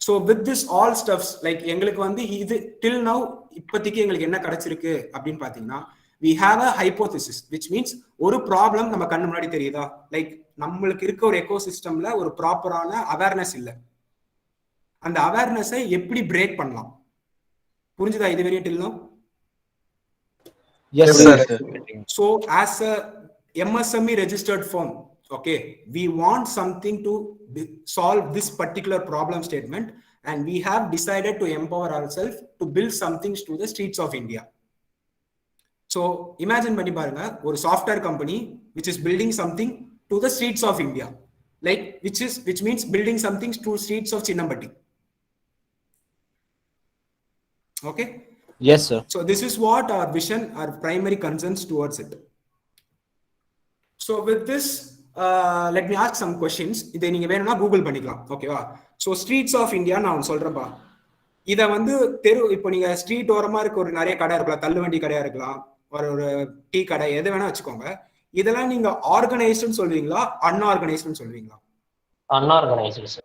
[SPEAKER 4] so with this all stuffs like எங்களுக்கு வந்து இது டில் நவ் இப்போதைக்கு எங்களுக்கு என்ன கிடைச்சிருக்கு அப்படின்னு பாத்தீங்கன்னா we have a hypothesis, which means ஒரு ப்ராப்ளம் நம்ம கண்ணு முன்னாடி தெரியுதா, லைக் நம்மளுக்கு இருக்க ஒரு எக்கோசிஸ்டம்ல ஒரு ப்ராப்பரான அவேர்னஸ் இல்லை. அந்த அவேர்னஸை எப்படி பிரேக் பண்ணலாம்? புரிஞ்சுதா இது வரையும் till now?
[SPEAKER 2] Yes,
[SPEAKER 6] Yes,
[SPEAKER 2] sir.
[SPEAKER 6] sir.
[SPEAKER 4] So as a MSME registered firm, okay, we want something to solve this particular problem statement, and we have decided to empower ourselves to build something to the streets of India. So imagine பண்ணி பாருங்க, ஒரு software company which is building something to the streets of India, like which means building something to streets of Chinnambatti. Okay.
[SPEAKER 2] Yes, sir.
[SPEAKER 4] So this is what our vision, our primary concerns towards it. So with this, let me ask some questions. இதை நீங்க வேணும்னா Google பண்ணிக்கலாம், ஓகேவா? So streets of India நான் சொல்றேன்ப்பா. இதை வந்து இப்போ நீங்க ஸ்ட்ரீட் ஓரமா இருக்க ஒரு நிறைய கடை இருக்கலாம், தள்ளுவண்டி கடையா இருக்கலாம், ஒரு டீ கடை, எது வேணா வச்சுக்கோங்க. இதெல்லாம் நீங்க ஆர்கனைஸ்ட்னு சொல்வீங்களா, அன்ஆர்கனைஸ்ட்னு சொல்வீங்களா?
[SPEAKER 5] Unorganized, sir.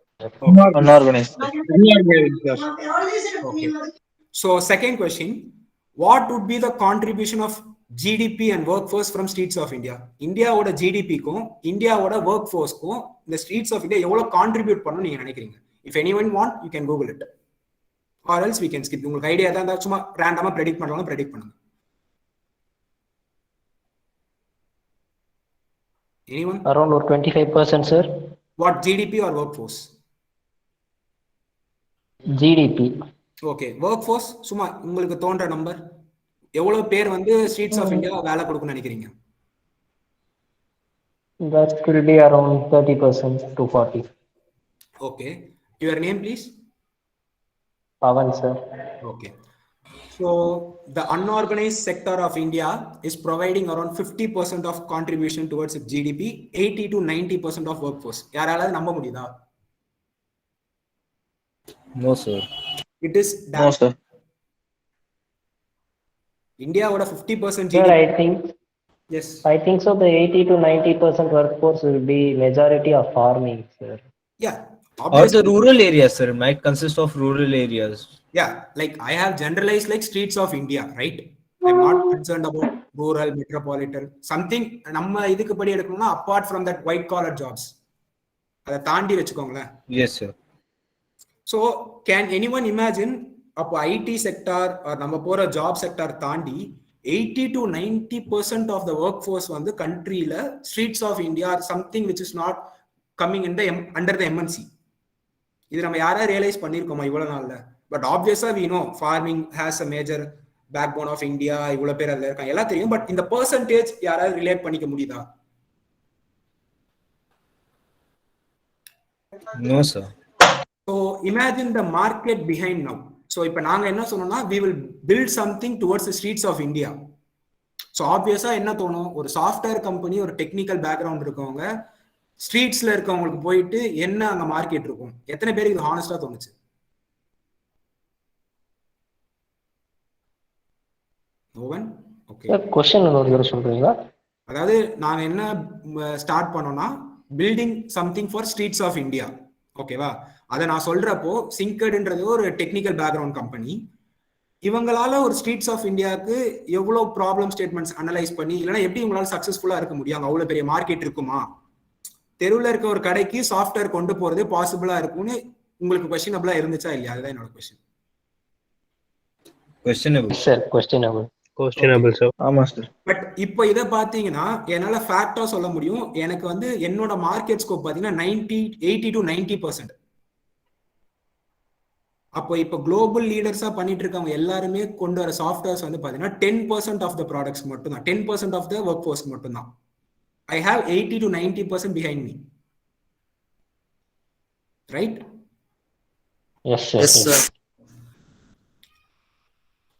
[SPEAKER 6] Unorganized.
[SPEAKER 4] Okay. So second question, what would be the contribution of GDP and workforce from streets of India? இந்தியாவோட ஜிடிபிக்கும் இந்தியாவோட ஒர்க் ஃபோர்ஸ்க்கும் இந்த ஸ்ட்ரீட்ஸ் ஆஃப் இந்தியா எவ்வளவு கான்ட்ரிபியூட் பண்ணணும் நீங்க நினைக்கிறீங்க? If anyone want, you can Google it, or else we can skip. உங்களுக்கு idea தான் இருந்தா சும்மா ரேண்டமா ப்ரெடிக்ட் பண்ணலாம், ப்ரெடிக்ட் பண்ணுங்க. Anyone?
[SPEAKER 5] Around 25%, sir.
[SPEAKER 4] What, GDP or workforce?
[SPEAKER 5] GDP.
[SPEAKER 4] Okay, work force சும்மா உங்களுக்கு தோன்ற நம்பர் எவ்வளவு பேர் வந்து ஸ்ட்ரீட்ஸ் ஆஃப் இந்தியா வேலை கொடுக்குன்னு நினைக்கிறீங்க?
[SPEAKER 5] That will be around 30% to 40%.
[SPEAKER 4] Okay, your name please?
[SPEAKER 5] Pavan, sir.
[SPEAKER 4] Okay. So the unorganized sector of India is providing around 50% of contribution towards its GDP, 80 to 90% of workforce. யாராவது நம்ப முடியுதா?
[SPEAKER 2] No, sir.
[SPEAKER 4] It is
[SPEAKER 6] No, sir.
[SPEAKER 4] இந்தியாவோட 50%
[SPEAKER 5] Sir,
[SPEAKER 4] GDP. Yes.
[SPEAKER 5] I think so. The 80 to 90% workforce will be majority of farming, sir.
[SPEAKER 4] Yeah.
[SPEAKER 2] Or
[SPEAKER 4] Obviously.
[SPEAKER 2] the rural areas, sir, might consist of rural areas.
[SPEAKER 4] Yeah, like I have generalized like streets of India, right? I'm not concerned about rural, metropolitan, something நம்ம இதுக்கு படி எடுக்கணும்னா apart from that white collar jobs. அதை தாண்டி வெச்சுக்கோங்களேன்.
[SPEAKER 2] Yes, sir.
[SPEAKER 4] So can anyone imagine அப்போ IT sector நம்ம போற ஜாப் செக்டார் தாண்டி 80 to 90% of the workforce வந்து கண்ட்ரியில streets of India are something which is not coming in the under the MNC. இது நம்ம யாரா ரியலைஸ் பண்ணிருக்கோமா இவ்வளவு நாள்ல? But obviously we know farming has a major backbone of India, இவ்வளவு பேர் அதுல இருக்காங்க, எல்லாம் தெரியும். பட் இந்த பெர்சன்டேஜ் யாராவது ரிலேட் பண்ணிக்க முடியுதா?
[SPEAKER 2] No, sir.
[SPEAKER 4] So imagine the market behind now. So இப்ப நாங்க என்ன சொன்னோம்னா we will build something towards the streets of India. So so obviously என்ன தோணும், ஒரு சாஃப்ட்வேர் கம்பெனி, ஒரு டெக்னிக்கல் பேக்ரவுண்ட் இருக்கவங்க ஸ்ட்ரீட்ஸ்ல இருக்கவங்களுக்கு போயிட்டு என்ன அங்க மார்க்கெட் இருக்கும்? எத்தனை பேருக்கு இது ஹானஸ்டா தோணுச்சு? Oven okay.
[SPEAKER 5] சார் கொஸ்டின் ஒரு தடவை சொல்றீங்களா?
[SPEAKER 4] அதாவது நாங்க என்ன ஸ்டார்ட் பண்ணோம்னா building something for streets of India. ஓகேவா? அதை நான் சொல்றப்போ சிங்கர்ன்றது ஒரு டெக்னிக்கல் பேக்ரவுண்ட் கம்பெனி. இவங்களால ஒரு ஸ்ட்ரீட்ஸ் ஆஃப் இந்தியாவுக்கு எவ்வளவு ப்ராப்ளம் ஸ்டேட்மெண்ட்ஸ் அனலைஸ் பண்ணி, இல்லைன்னா எப்படி இவங்களால சக்சஸ்ஃபுல்லா இருக்க முடியும்? அங்க அவ்வளவு பெரிய மார்க்கெட் இருக்குமா? தெருவில் இருக்க ஒரு கடைக்கு சாஃப்ட்வேர் கொண்டு போறது பாசிபிளா இருக்கும்னு உங்களுக்கு கொஸ்டினபிளா இருந்துச்சா இல்லையா? அதுதான் என்னோட question.
[SPEAKER 2] Questionable.
[SPEAKER 5] Sir questionable.
[SPEAKER 8] Questionable sir.
[SPEAKER 6] ஆமா சார்.
[SPEAKER 4] பட் இப்போ இதை பாத்தீங்கன்னா என்னால ஃபேக்டா சொல்ல முடியும், எனக்கு வந்து என்னோட மார்க்கெட் ஸ்கோப் பாத்தீங்கன்னா 80 to 90%. அப்போ இப்போ குளோபல் லீடர்ஸா பண்ணிட்டு இருக்கவங்க எல்லாருமே கொண்டு வர சாஃப்ட்வேர்ஸ் வந்து பாத்தீங்கன்னா 10% ஆஃப் த ப்ராடக்ட்ஸ் மட்டும் தான், 10% ஆஃப் த ஒர்க் ஃபோர்ஸ் மட்டும் தான். I have 80 to 90% behind me. Right?
[SPEAKER 5] Yes sir.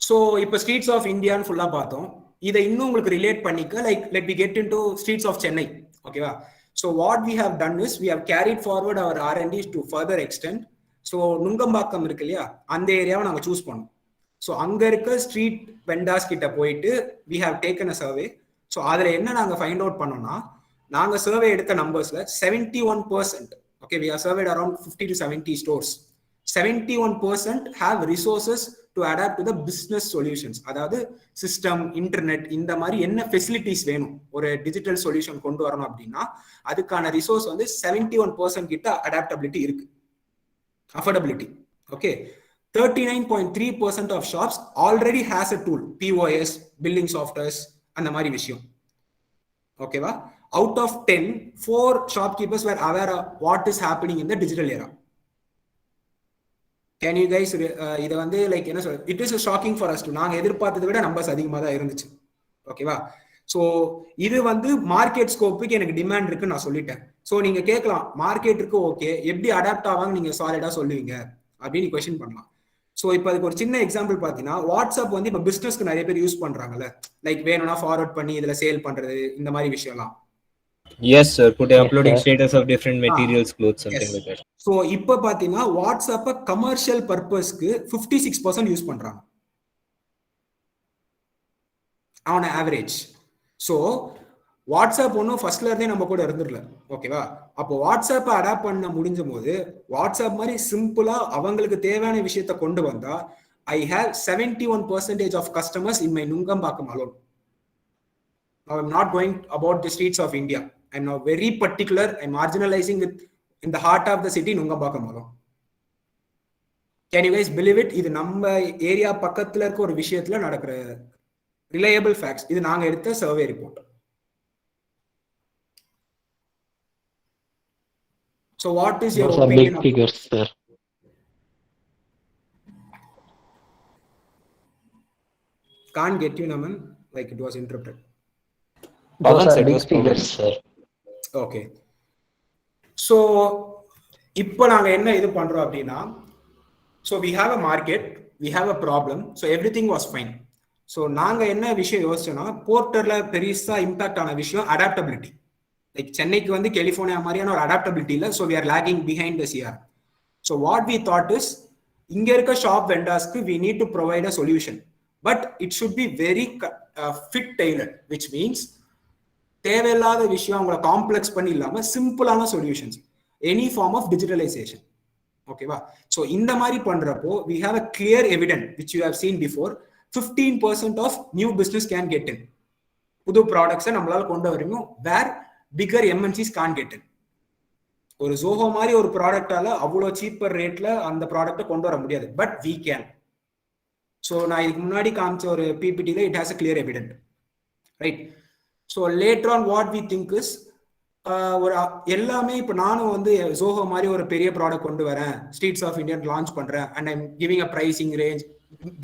[SPEAKER 4] So இப்போ ஸ்ட்ரீட்ஸ் ஆஃப் இந்தியான்னு ஃபுல்லா பார்த்தோம். இதை இன்னும் உங்களுக்கு ரிலேட் பண்ணிக்க, like let we get into streets of Chennai. ஓகேவா? So what we have done is we have carried forward our R&D to further extend. So Nungambakkam இருக்கு இல்லையா, அந்த ஏரியாவை நாங்கள் சூஸ் பண்ணோம். ஸோ அங்க இருக்க ஸ்ட்ரீட் வெண்டார்ஸ் கிட்ட போயிட்டு we have taken a survey. So அதில் என்ன நாங்கள் ஃபைண்ட் அவுட் பண்ணோம்னா, நாங்கள் சர்வே எடுத்த நம்பர்ஸ்ல 71%, okay, we have surveyed around 50 to 70 stores, 71% have resources to adapt to the business solutions. அதாவது சிஸ்டம், இன்டர்நெட், இந்த மாதிரி என்ன ஃபெசிலிட்டிஸ் வேணும் ஒரு டிஜிட்டல் சொல்யூஷன் கொண்டு வரணும் அப்படின்னா அதுக்கான ரிசோர்ஸ் வந்து 71% கிட்ட அடாப்டபிலிட்டி இருக்கு, affordability. Okay, 39.3% of shops already has a tool, POS, billing softwares, அந்த மாதிரி விஷயம். ஓகேவா? Out of 10, 4 shopkeepers were aware of what is happening in the digital era. Can you guys இதை வந்து லைக் என்ன சொல்றது, it is shocking for us to, நாங்கள் எதிர்பார்த்ததை விட நம்பர்ஸ் அதிகமாக தான் இருந்துச்சு. ஓகேவா? ஸோ இது வந்து மார்க்கெட் ஸ்கோப்புக்கு எனக்கு டிமாண்ட் இருக்குன்னு நான் சொல்லிட்டேன். ஸோ நீங்க கேட்கலாம், மார்க்கெட் இருக்கு, ஓகே, எப்படி அடாப்ட் ஆவாங்க நீங்க சாலிடா சொல்லுவீங்க அப்படின்னு கொஸ்டின் பண்ணலாம். ஸோ இப்போ அதுக்கு ஒரு சின்ன எக்ஸாம்பிள் பார்த்தீங்கன்னா, வாட்ஸ்அப் வந்து இப்போ பிஸ்னஸ்க்கு நிறைய பேர் யூஸ் பண்றாங்கல்ல, லைக் வேணும்னா ஃபார்வர்ட் பண்ணி இதுல சேல் பண்றது, இந்த மாதிரி விஷயம்லாம்.
[SPEAKER 2] Yes, sir. Put uploading status of different materials, clothes, something like that.
[SPEAKER 4] So இப்போ பார்த்தீங்கன்னா வாட்ஸ்அப்பை கமர்ஷியல் பர்பஸ்க்கு 56% யூஸ் பண்றாங்க ஆன் ஆவரேஜ். ஸோ வாட்ஸ்அப் ஒன்றும் ஃபர்ஸ்ட்ல இருந்தே நம்ம கூட இருந்துடல. ஓகேவா? அப்போ வாட்ஸ்அப்பை அடாப்ட் பண்ண முடிஞ்ச போது வாட்ஸ்அப் மாதிரி சிம்பிளா அவங்களுக்கு தேவையான விஷயத்த கொண்டு வந்தா I have 71% of customers in my Nungambakkam alone. Now I'm not going about the streets of India. I'm now very particular. I'm marginalizing with in the heart of the city, Nungambakkam alone. Can you guys believe it? இது நம்ம area பக்கத்துல இருக்க ஒரு விஷயத்துல நடக்கிற reliable facts. இது நாங்க எடுத்த survey report. So what is your
[SPEAKER 5] Those are
[SPEAKER 4] opinion?
[SPEAKER 5] big figures, sir.
[SPEAKER 4] Can't get you, Naman. Like it was interrupted.
[SPEAKER 5] Those are big figures, sir.
[SPEAKER 4] Okay. So இப்போ நாங்க என்ன இது பண்றோம் அப்படின்னா, so we have a market, we have a problem, so everything was fine. So நாங்க என்ன விஷயம் யோசிச்சோம்னா, போர்ட்டர்ல பெருசா இம்பாக்ட் ஆன விஷயம் அடாப்டபிலிட்டி. லைக் சென்னைக்கு வந்து கலிஃபோர்னியா மாதிரியான ஒரு அடாப்டபிலிட்டி இல்லை. So we are lagging behind the CR. So what we thought is, இங்க இருக்க ஷாப் வெண்டர்ஸ்க்கு we need to provide a solution, but it should be very fit tailored, which means தேவையில்லாத விஷயம் அவங்கள காம்ப்ளெக்ஸ் பண்ணி இல்லாம சிம்பிளான solutions, any form of digitalisation. ஓகேவா? ஸோ இந்த மாதிரி பண்றப்போ we have a clear evident which you have seen before. 15% of new business can get in. புது ப்ராடக்ட்ஸை நம்மளால கொண்டு வரணும், வேர் figure MNCs can't get in. ஒரு ஜோஹோ மாதிரி ஒரு ப்ராடக்டால அவ்வளோ சீப்பர் ரேட்ல அந்த ப்ராடக்ட்டை கொண்டு வர முடியாது, பட் we can. ஸோ நான் இதுக்கு முன்னாடி காமிச்ச ஒரு PPTல it has a clear evident, right? So later on what we think is, ஒரு எல்லாமே இப்போ நானும் வந்து ஜோஹோ மாதிரி ஒரு பெரிய ப்ராடக்ட் கொண்டு வரேன், ஸ்ட்ரீட்ஸ் ஆஃப் இந்தியா லான்ச் பண்றேன், and I'm giving a pricing range,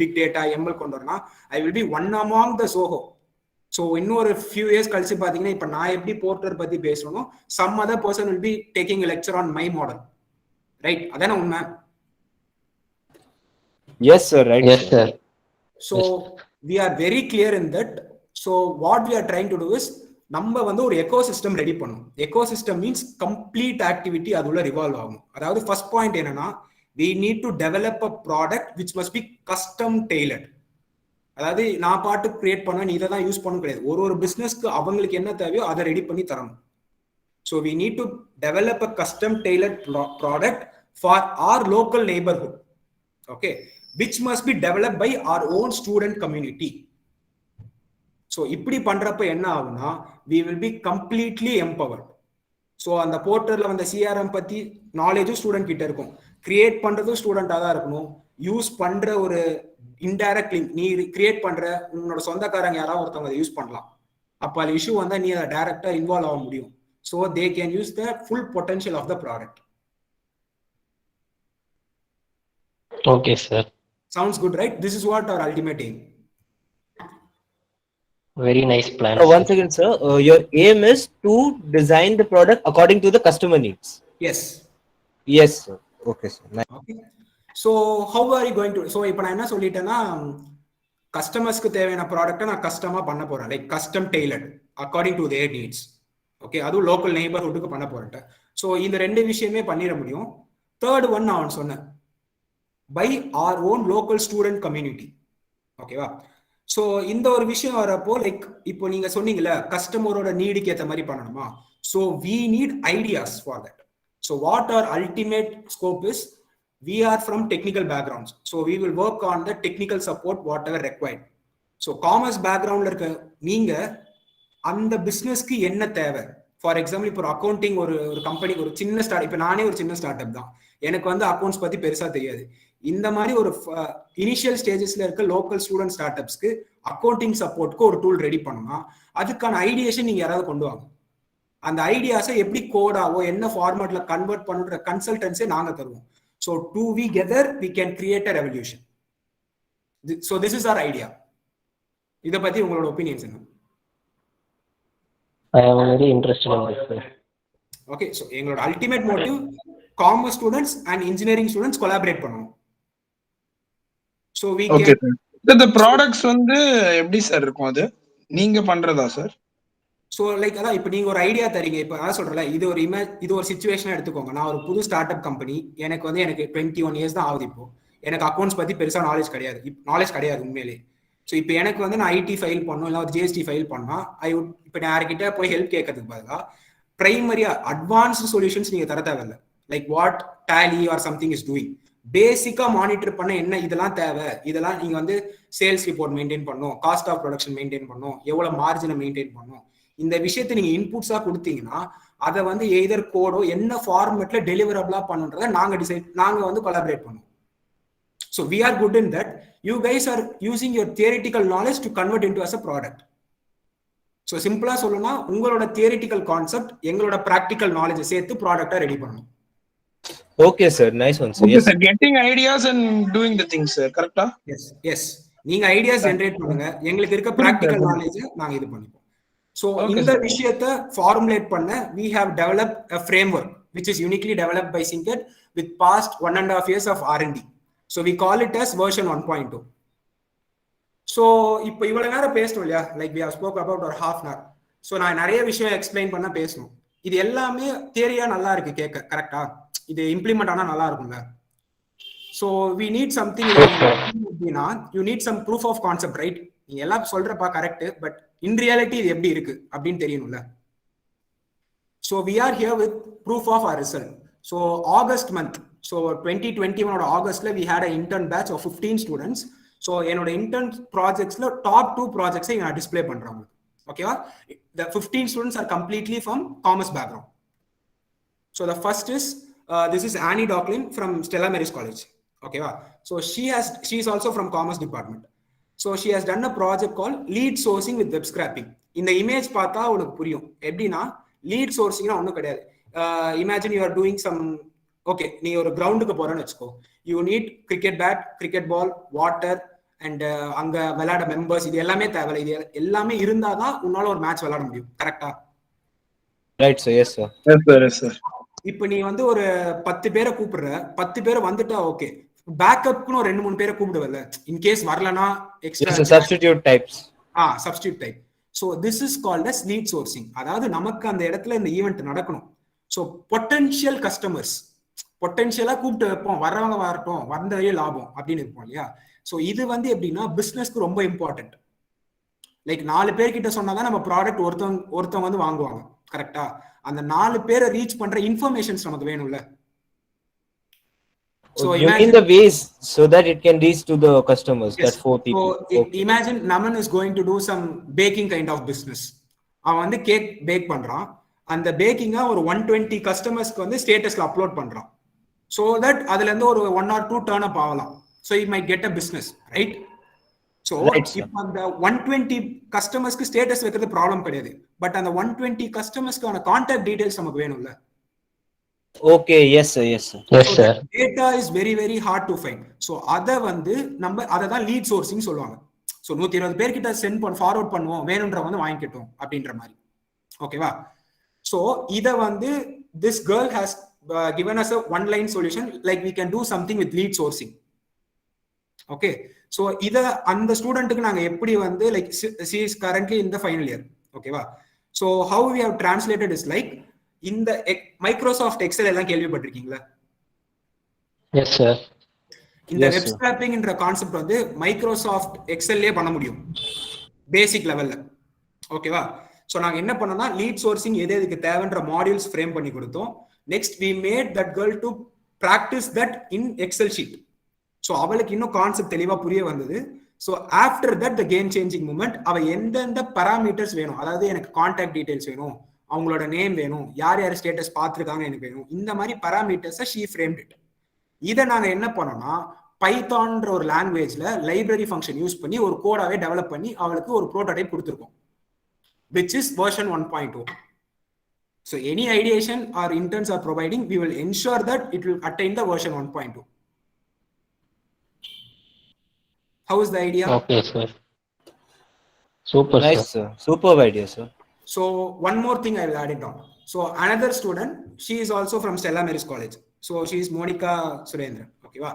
[SPEAKER 4] big data, ML கொண்டு வரேன்னா I will be one among the Zoho. So இன்னொரு ஃபியூ இயர்ஸ் கழிச்சு பார்த்தீங்கன்னா, இப்போ நான் எப்படி போர்ட்டர் பத்தி பேசணும், some other person will be taking a lecture on my model, right? அதானே உண்மை?
[SPEAKER 2] Yes, sir. Right.
[SPEAKER 5] Yes, sir.
[SPEAKER 4] So we are very clear in that. So what we are trying to do is நம்ம வந்து ஒரு ecosystem ready பண்ணணும். Ecosystem means complete activity அது உள்ள revolve ஆகும். அதாவது ஃபர்ஸ்ட் பாயிண்ட் என்னன்னா we need to develop a product which must be custom tailored. அதாவது நான் பாட்டு கிரியேட் பண்ண நீ இதை தான் யூஸ் பண்ண கிடையாது. ஒரு பிசினஸ்க்கு அவங்களுக்கு என்ன தேவையோ அதை ரெடி பண்ணி தரணும். So we need to develop a custom tailored product for our local neighborhood, okay, which must be developed by our own student community. So இப்படி பண்றப்ப என்ன ஆகும்னா we will be completely empowered. So அந்த போர்ட்டல்ல வந்து CRM பத்தி நாலேஜும் student கிட்ட இருக்கும், create பண்றதும் ஸ்டூடெண்டாக தான் இருக்கணும். யூஸ் பண்ற ஒரு இன்டைரக்ட் லிங்க் நீ கிரியேட் பண்ற உன்னோட சொந்தக்காரங்க யாராவது ஒருத்தவங்க அதை யூஸ் பண்ணலாம். அப்போ அது இஷ்யூ வந்தா நீ அதை டைரக்டா இன்வால்வ் ஆக முடியும். So they can use the full potential of the product.
[SPEAKER 5] Okay, sir.
[SPEAKER 4] Sounds good, right? This is what our ultimate aim.
[SPEAKER 5] Very nice plan.
[SPEAKER 2] Once again, sir, your aim is to design the product according to the customer needs.
[SPEAKER 4] Yes.
[SPEAKER 2] Yes, sir. Okay, sir. Nice.
[SPEAKER 4] Okay. So how are you going to? So இப்போ நான் என்ன சொல்லிட்டேன்னா கஸ்டமர்ஸ்க்கு தேவையான ப்ராடக்ட்டை நான் கஸ்டமா பண்ண போறேன், like custom tailored according to their needs. Okay, அதுவும் லோக்கல் நெய்பர்ஹுட்டுக்கு பண்ண போறேன். ஸோ இந்த ரெண்டு விஷயமே பண்ணிட முடியும். தேர்ட் ஒன் நான் சொன்னேன், by our own local student community. ஓகேவா? ஸோ இந்த ஒரு விஷயம் வரப்போ லைக் இப்போ நீங்க சொன்னீங்கல்ல கஸ்டமரோட நீடுக்கு ஏற்ற மாதிரி பண்ணணுமா. So we need ideas for that. So what are ultimate scope is we are from technical backgrounds, so we will work on the technical support whatever required. So commerce background la irukka neenga andha business ku enna theva, for example ipo accounting ஒரு company ஒரு சின்ன start, இப்போ நானே ஒரு சின்ன start up தான், எனக்கு வந்து அக்கௌண்ட்ஸ் பத்தி பெருசா தெரியாது. இந்த மாதிரி ஒரு இனிஷியல் ஸ்டேஜஸ்ல இருக்க லோக்கல் ஸ்டூடெண்ட் ஸ்டார்ட் அப்ஸ்க்கு அக்கௌண்டிங் சப்போர்ட்க்கு ஒரு டூல் ரெடி பண்ணணும்னா அதுக்கான ஐடியாஸை நீங்க யாராவது கொண்டு வாங்க. அந்த ஐடியாஸை எப்படி கோடாவோ என்ன ஃபார்மேட்ல கன்வெர்ட் பண்ற கன்சல்டன்ஸே நாங்க தருவோம். So together we can create a revolution. So this is our idea. இத பத்தி உங்களோட ஒபினியன்ஸ் என்ன?
[SPEAKER 5] I am very interested in this, sir.
[SPEAKER 4] Okay, so எங்களோட ultimate motive commerce students and engineering students collaborate பண்ணனும். So we
[SPEAKER 6] Okay,
[SPEAKER 4] can
[SPEAKER 6] the products வந்து எப்படி sir இருக்கும், அது நீங்க பண்றதா சார்?
[SPEAKER 4] ஸோ லைக் அதான் இப்போ நீங்கள் ஒரு ஐடியா தரீங்க. இப்போ அதான் சொல்கிறல, இது ஒரு சுச்சுவேஷனாக எடுத்துக்கோங்க. நான் ஒரு புது ஸ்டார்ட் அப் கம்பெனி, எனக்கு 21 இயர்ஸ் தான் ஆகுது. இப்போ எனக்கு அக்கௌண்ட்ஸ் பற்றி பெருசாக நாலேஜ் கிடையாது உண்மையிலே. ஸோ இப்போ எனக்கு நான் ஐடி ஃபைல் பண்ணணும், இல்லை ஒரு ஜிஎஸ்டி ஃபைல் பண்ணால் இப்போ நான் யார்கிட்ட போய் ஹெல்ப் கேட்கறதுக்கு பதிலாக ப்ரைமரியாக அட்வான்ஸ்டு சொல்யூஷன்ஸ் நீங்கள் தர தேவையில்லை. Like what Tally or something is doing, பேசிக்காக மானிட்டர் பண்ண என்ன இதெல்லாம் தேவை, இதெல்லாம் நீங்கள் சேல்ஸ் ரிப்போர்ட் மெயின்டைன் பண்ணணும், காஸ்ட் ஆஃப் ப்ரொடக்ஷன் மெயின்டைன் பண்ணணும், எவ்வளோ மார்ஜினை மெயின்டைன் பண்ணணும், இந்த விஷயத்தை நீங்க இன்புட்ஸா கொடுத்தீங்கன்னா அதை எய்தர் கோடோ என்ன ஃபார்மேட்ல டெலிவரபிளா பண்ணுன்றதை நாங்க கொலாபரேட் பண்ணுவோம். So we are good in that. You guys are using your theoretical knowledge to convert into as a product. So சிம்பிளா சொல்லணும்னா உங்களோட தியரிட்டிக்கல் கான்செப்ட் எங்களோட பிராக்டிக்கல் நாலேஜ் சேர்த்து ப்ராடக்ட்டா ரெடி பண்ணணும்.
[SPEAKER 2] Okay sir, nice one sir.
[SPEAKER 6] Okay,
[SPEAKER 2] Yes
[SPEAKER 6] sir, getting ideas and doing the things, sir. Correct?
[SPEAKER 4] Yes. நீங்க ideas generate பண்ணுங்க, எங்களுக்கு இருக்க பிராக்டிக்கல் நாலேஜ் நாங்க இது பண்ணிப்போம். So இந்த விஷயத்தை ஃபார்முலேட் பண்ண we have developed a framework which is uniquely developed by Syncad with past 1.5 years of R&D. So we call it as version 1.2. So இப்போ இவ்வளவு நேரம் பேசணும் இல்லையா, like we have spoke about ஒரு half an hour. So நான் நிறைய விஷயம் explain பண்ண பேசணும். இது எல்லாமே தியரியா நல்லா இருக்கு கேட்க, கரெக்டா? இது இம்ப்ளிமெண்ட் ஆனா நல்லா இருக்கும்ல. So we need something, you need some proof of concept, right? நீங்க எல்லாம் சொல்றப்பா கரெக்ட், பட் இன் ரியாலிட்டி இது எப்படி இருக்கு அப்படின்னு தெரியணும்ல. So we are here with proof of our result. So August month, so 2021 ஆகஸ்ட்ல we had a intern batch of 15 students. So என்னோட இன்டர்ன் ப்ராஜெக்ட்ஸ்ல டாப் 2 ப்ராஜெக்ட்ஸை நான் டிஸ்பிளே பண்றேன். ஓகேவா? The 15 students are completely from commerce background. So the first is this is Annie Docklin from Stella Maris College. ஓகேவா? So she is also from commerce department. So she has done a project called lead sourcing with web scraping. இந்த image பார்த்தா உனக்கு புரியும் எப்படின்னா lead சோர்சிங்னா ஒன்றும் கிடையாது. Imagine you are doing some, okay நீ ஒரு கிரவுண்டுக்கு போறேன்னு வச்சுக்கோ, you need cricket bat, cricket ball, water and அங்க விளையாட மெம்பர்ஸ், இது எல்லாமே தேவை. இது எல்லாமே இருந்தாதான் உன்னால ஒரு மேட்ச் விளையாட முடியும். கரெக்டா?
[SPEAKER 2] right sir. Yes sir.
[SPEAKER 6] Yes sir.
[SPEAKER 4] இப்போ நீ ஒரு 10 பேரை கூப்பிடுற, 10 பேரை வந்துட்டா ஓகே, பேக்கப்னு ஒரு 2-3 பேரை கூப்பிடுவல, இன் கேஸ் வரலனா extra
[SPEAKER 2] Yes, substitute types.
[SPEAKER 4] Substitute type. So this is called as lead sourcing. அதாவது நமக்கு அந்த இடத்துல இந்த ஈவெண்ட் நடக்கணும். ஸோ பொட்டன்ஷியல் கஸ்டமர்ஸ் பொட்டன்ஷியலா கூப்பிட்டு வைப்போம், வரவங்க வரட்டும், வந்ததே லாபம் அப்படின்னு இருப்போம் இல்லையா. ஸோ இது வந்து எப்படின்னா பிசினஸ்க்கு ரொம்ப இம்பார்ட்டன்ட். லைக் 4 பேர்கிட்ட சொன்னாதான் நம்ம ப்ராடக்ட் ஒருத்தவங்க வந்து வாங்குவாங்க. கரெக்டா? அந்த 4 பேரை ரீச் பண்ற இன்ஃபர்மேஷன்ஸ் நமக்கு வேணும்ல.
[SPEAKER 2] So you mean the ways so that it can reach to the customers,
[SPEAKER 4] yes.
[SPEAKER 2] that 4 people.
[SPEAKER 4] So imagine Naman is going to do some baking kind of business. அவன் வந்து கேக் பேக் பண்றான். அந்த பேக்கிங்கா ஒரு 120 கஸ்டமர்ஸ்க்கு வந்து ஸ்டேட்டஸ்ல அப்லோட் பண்றான். so that அதுல இருந்து ஒரு 1 or 2 டர்ன் அப் ஆகலாம். so he might get a business, right? so இப்போ அந்த 120 கஸ்டமர்ஸ்க்கு ஸ்டேட்டஸ் வைக்கிறது ப்ராப்ளம் கிடையாது. பட் அந்த 120 கஸ்டமர்ஸ்க்கான கான்டாக்ட் டீடைல்ஸ் நமக்கு வேணும்ல.
[SPEAKER 2] Okay, yes sir, yes sir.
[SPEAKER 5] Yes, sir.
[SPEAKER 4] Data is very very hard to find. so அத வந்து நம்ம அத தான் லீட் சோர்சிங் சொல்லுவாங்க. so 120 பேர் கிட்ட சென்ட் பண்ண ஃபார்வர்ட் பண்ணுவோம், வேணும்ன்றவங்க வந்து வாங்கிட்டோம் அப்படின்ற மாதிரி. ஓகேவா? so இத வந்து this girl has given us a one line solution, like we can do something with lead sourcing. okay, so இத அந்த ஸ்டூடண்ட்க்கு நாங்க எப்படி வந்து like she is currently in the final year. ஓகேவா? so how we have translated is like இந்த Microsoft Excel எல்லாம் கேள்விப்பட்டிருக்கீங்களா?
[SPEAKER 5] Yes, sir.
[SPEAKER 4] இந்த
[SPEAKER 2] Yes,
[SPEAKER 4] வெப்
[SPEAKER 2] sir.
[SPEAKER 4] ஸ்கிராப்பிங்ன்ற கான்செப்ட் வந்து மைக்ரோசாஃப்ட் எக்ஸல்லே பண்ண முடியும் பேசிக் லெவல்ல. ஓகேவா? ஸோ நாங்கள் என்ன பண்ணோம்னா லீட் சோர்சிங் எது எதுக்கு தேவைன்ற மாடியூல்ஸ் ஃப்ரேம் பண்ணி கொடுத்தோம். Next we made that girl to practise that in Excel sheet. So அவளுக்கு இன்னும் கான்செப்ட் தெளிவாக புரிய வந்தது. So after that the game changing moment அவ எந்தெந்த பராமீட்டர்ஸ் வேணும், அதாவது எனக்கு கான்டாக்ட் டீடைல்ஸ் வேணும், அவங்களோட நேம் வேணும், யார் யார் ஸ்டேட்டஸ் பார்த்துருக்காங்க எனக்கு வேணும், இந்த மாதிரி பராமீட்டர்ஸை ஷீ ஃப்ரேம்ட் இட். இதை நாங்கள் என்ன பண்ணோம்னா பைத்தான்ற ஒரு லாங்குவேஜ்ல லைப்ரரி ஃபங்க்ஷன் யூஸ் பண்ணி ஒரு கோடாவே டெவலப் பண்ணி அவளுக்கு ஒரு ப்ரோட்டோடைப் கொடுத்துருக்கோம், which is version 1.2. so any ideation our interns are providing, we will ensure that it will attain the version 1.2. how is the idea?
[SPEAKER 5] Okay, sir. Super,
[SPEAKER 2] Nice
[SPEAKER 5] sir.
[SPEAKER 2] sir, superb idea sir.
[SPEAKER 4] So one more thing I will add it on. So another student, she is also from Stella Maris College. So she is Monica Surendra. Okay, va.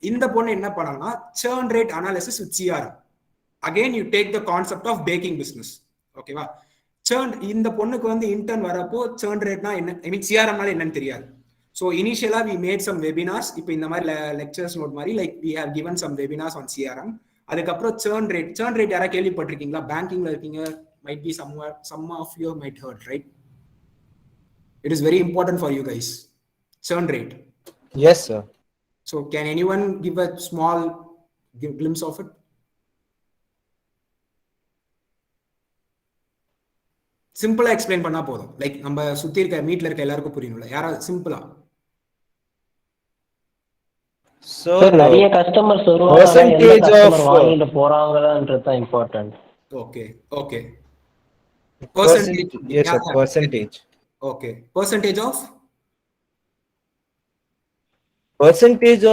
[SPEAKER 4] இந்த பொண்ணு என்ன பண்ணாங்கன்னா churn rate analysis with CRM. Again you take the concept of baking business. Okay, va. churn இந்த பொண்ணுக்கு வந்து intern வரப்போ churn rate னா என்ன, I mean CRM னால என்னன்னு தெரியாது. So initially we made some webinars. இப்போ இந்த மாதிரி lectures note மாதிரி like we have given some webinars on CRM. அதுக்கப்புறம் churn rate யாரா கேள்விப்பட்டிருக்கீங்களா? பேங்கிங்ல இருக்கீங்க, might be somewhere, some of you might heard, right? It is very important for you guys, churn rate.
[SPEAKER 2] Yes sir.
[SPEAKER 4] So can anyone give a small glimpse of it? சிம்பிளா explain பண்ணா போதும், like நம்ம சுத்தி இருக்க மீட்ல இருக்க எல்லாருக்கும் புரியணும்ல, யாராவது சிம்பிளா.
[SPEAKER 2] So
[SPEAKER 5] Sir, நிறைய கஸ்டமர்ஸ் வருவாங்க,
[SPEAKER 2] percentage
[SPEAKER 5] கஸ்டமர்
[SPEAKER 2] of
[SPEAKER 5] வாங்கிட்டு போறாங்கன்றது தான் important.
[SPEAKER 4] Okay.
[SPEAKER 2] percentage, yes sir, percentage.
[SPEAKER 4] Okay, percentage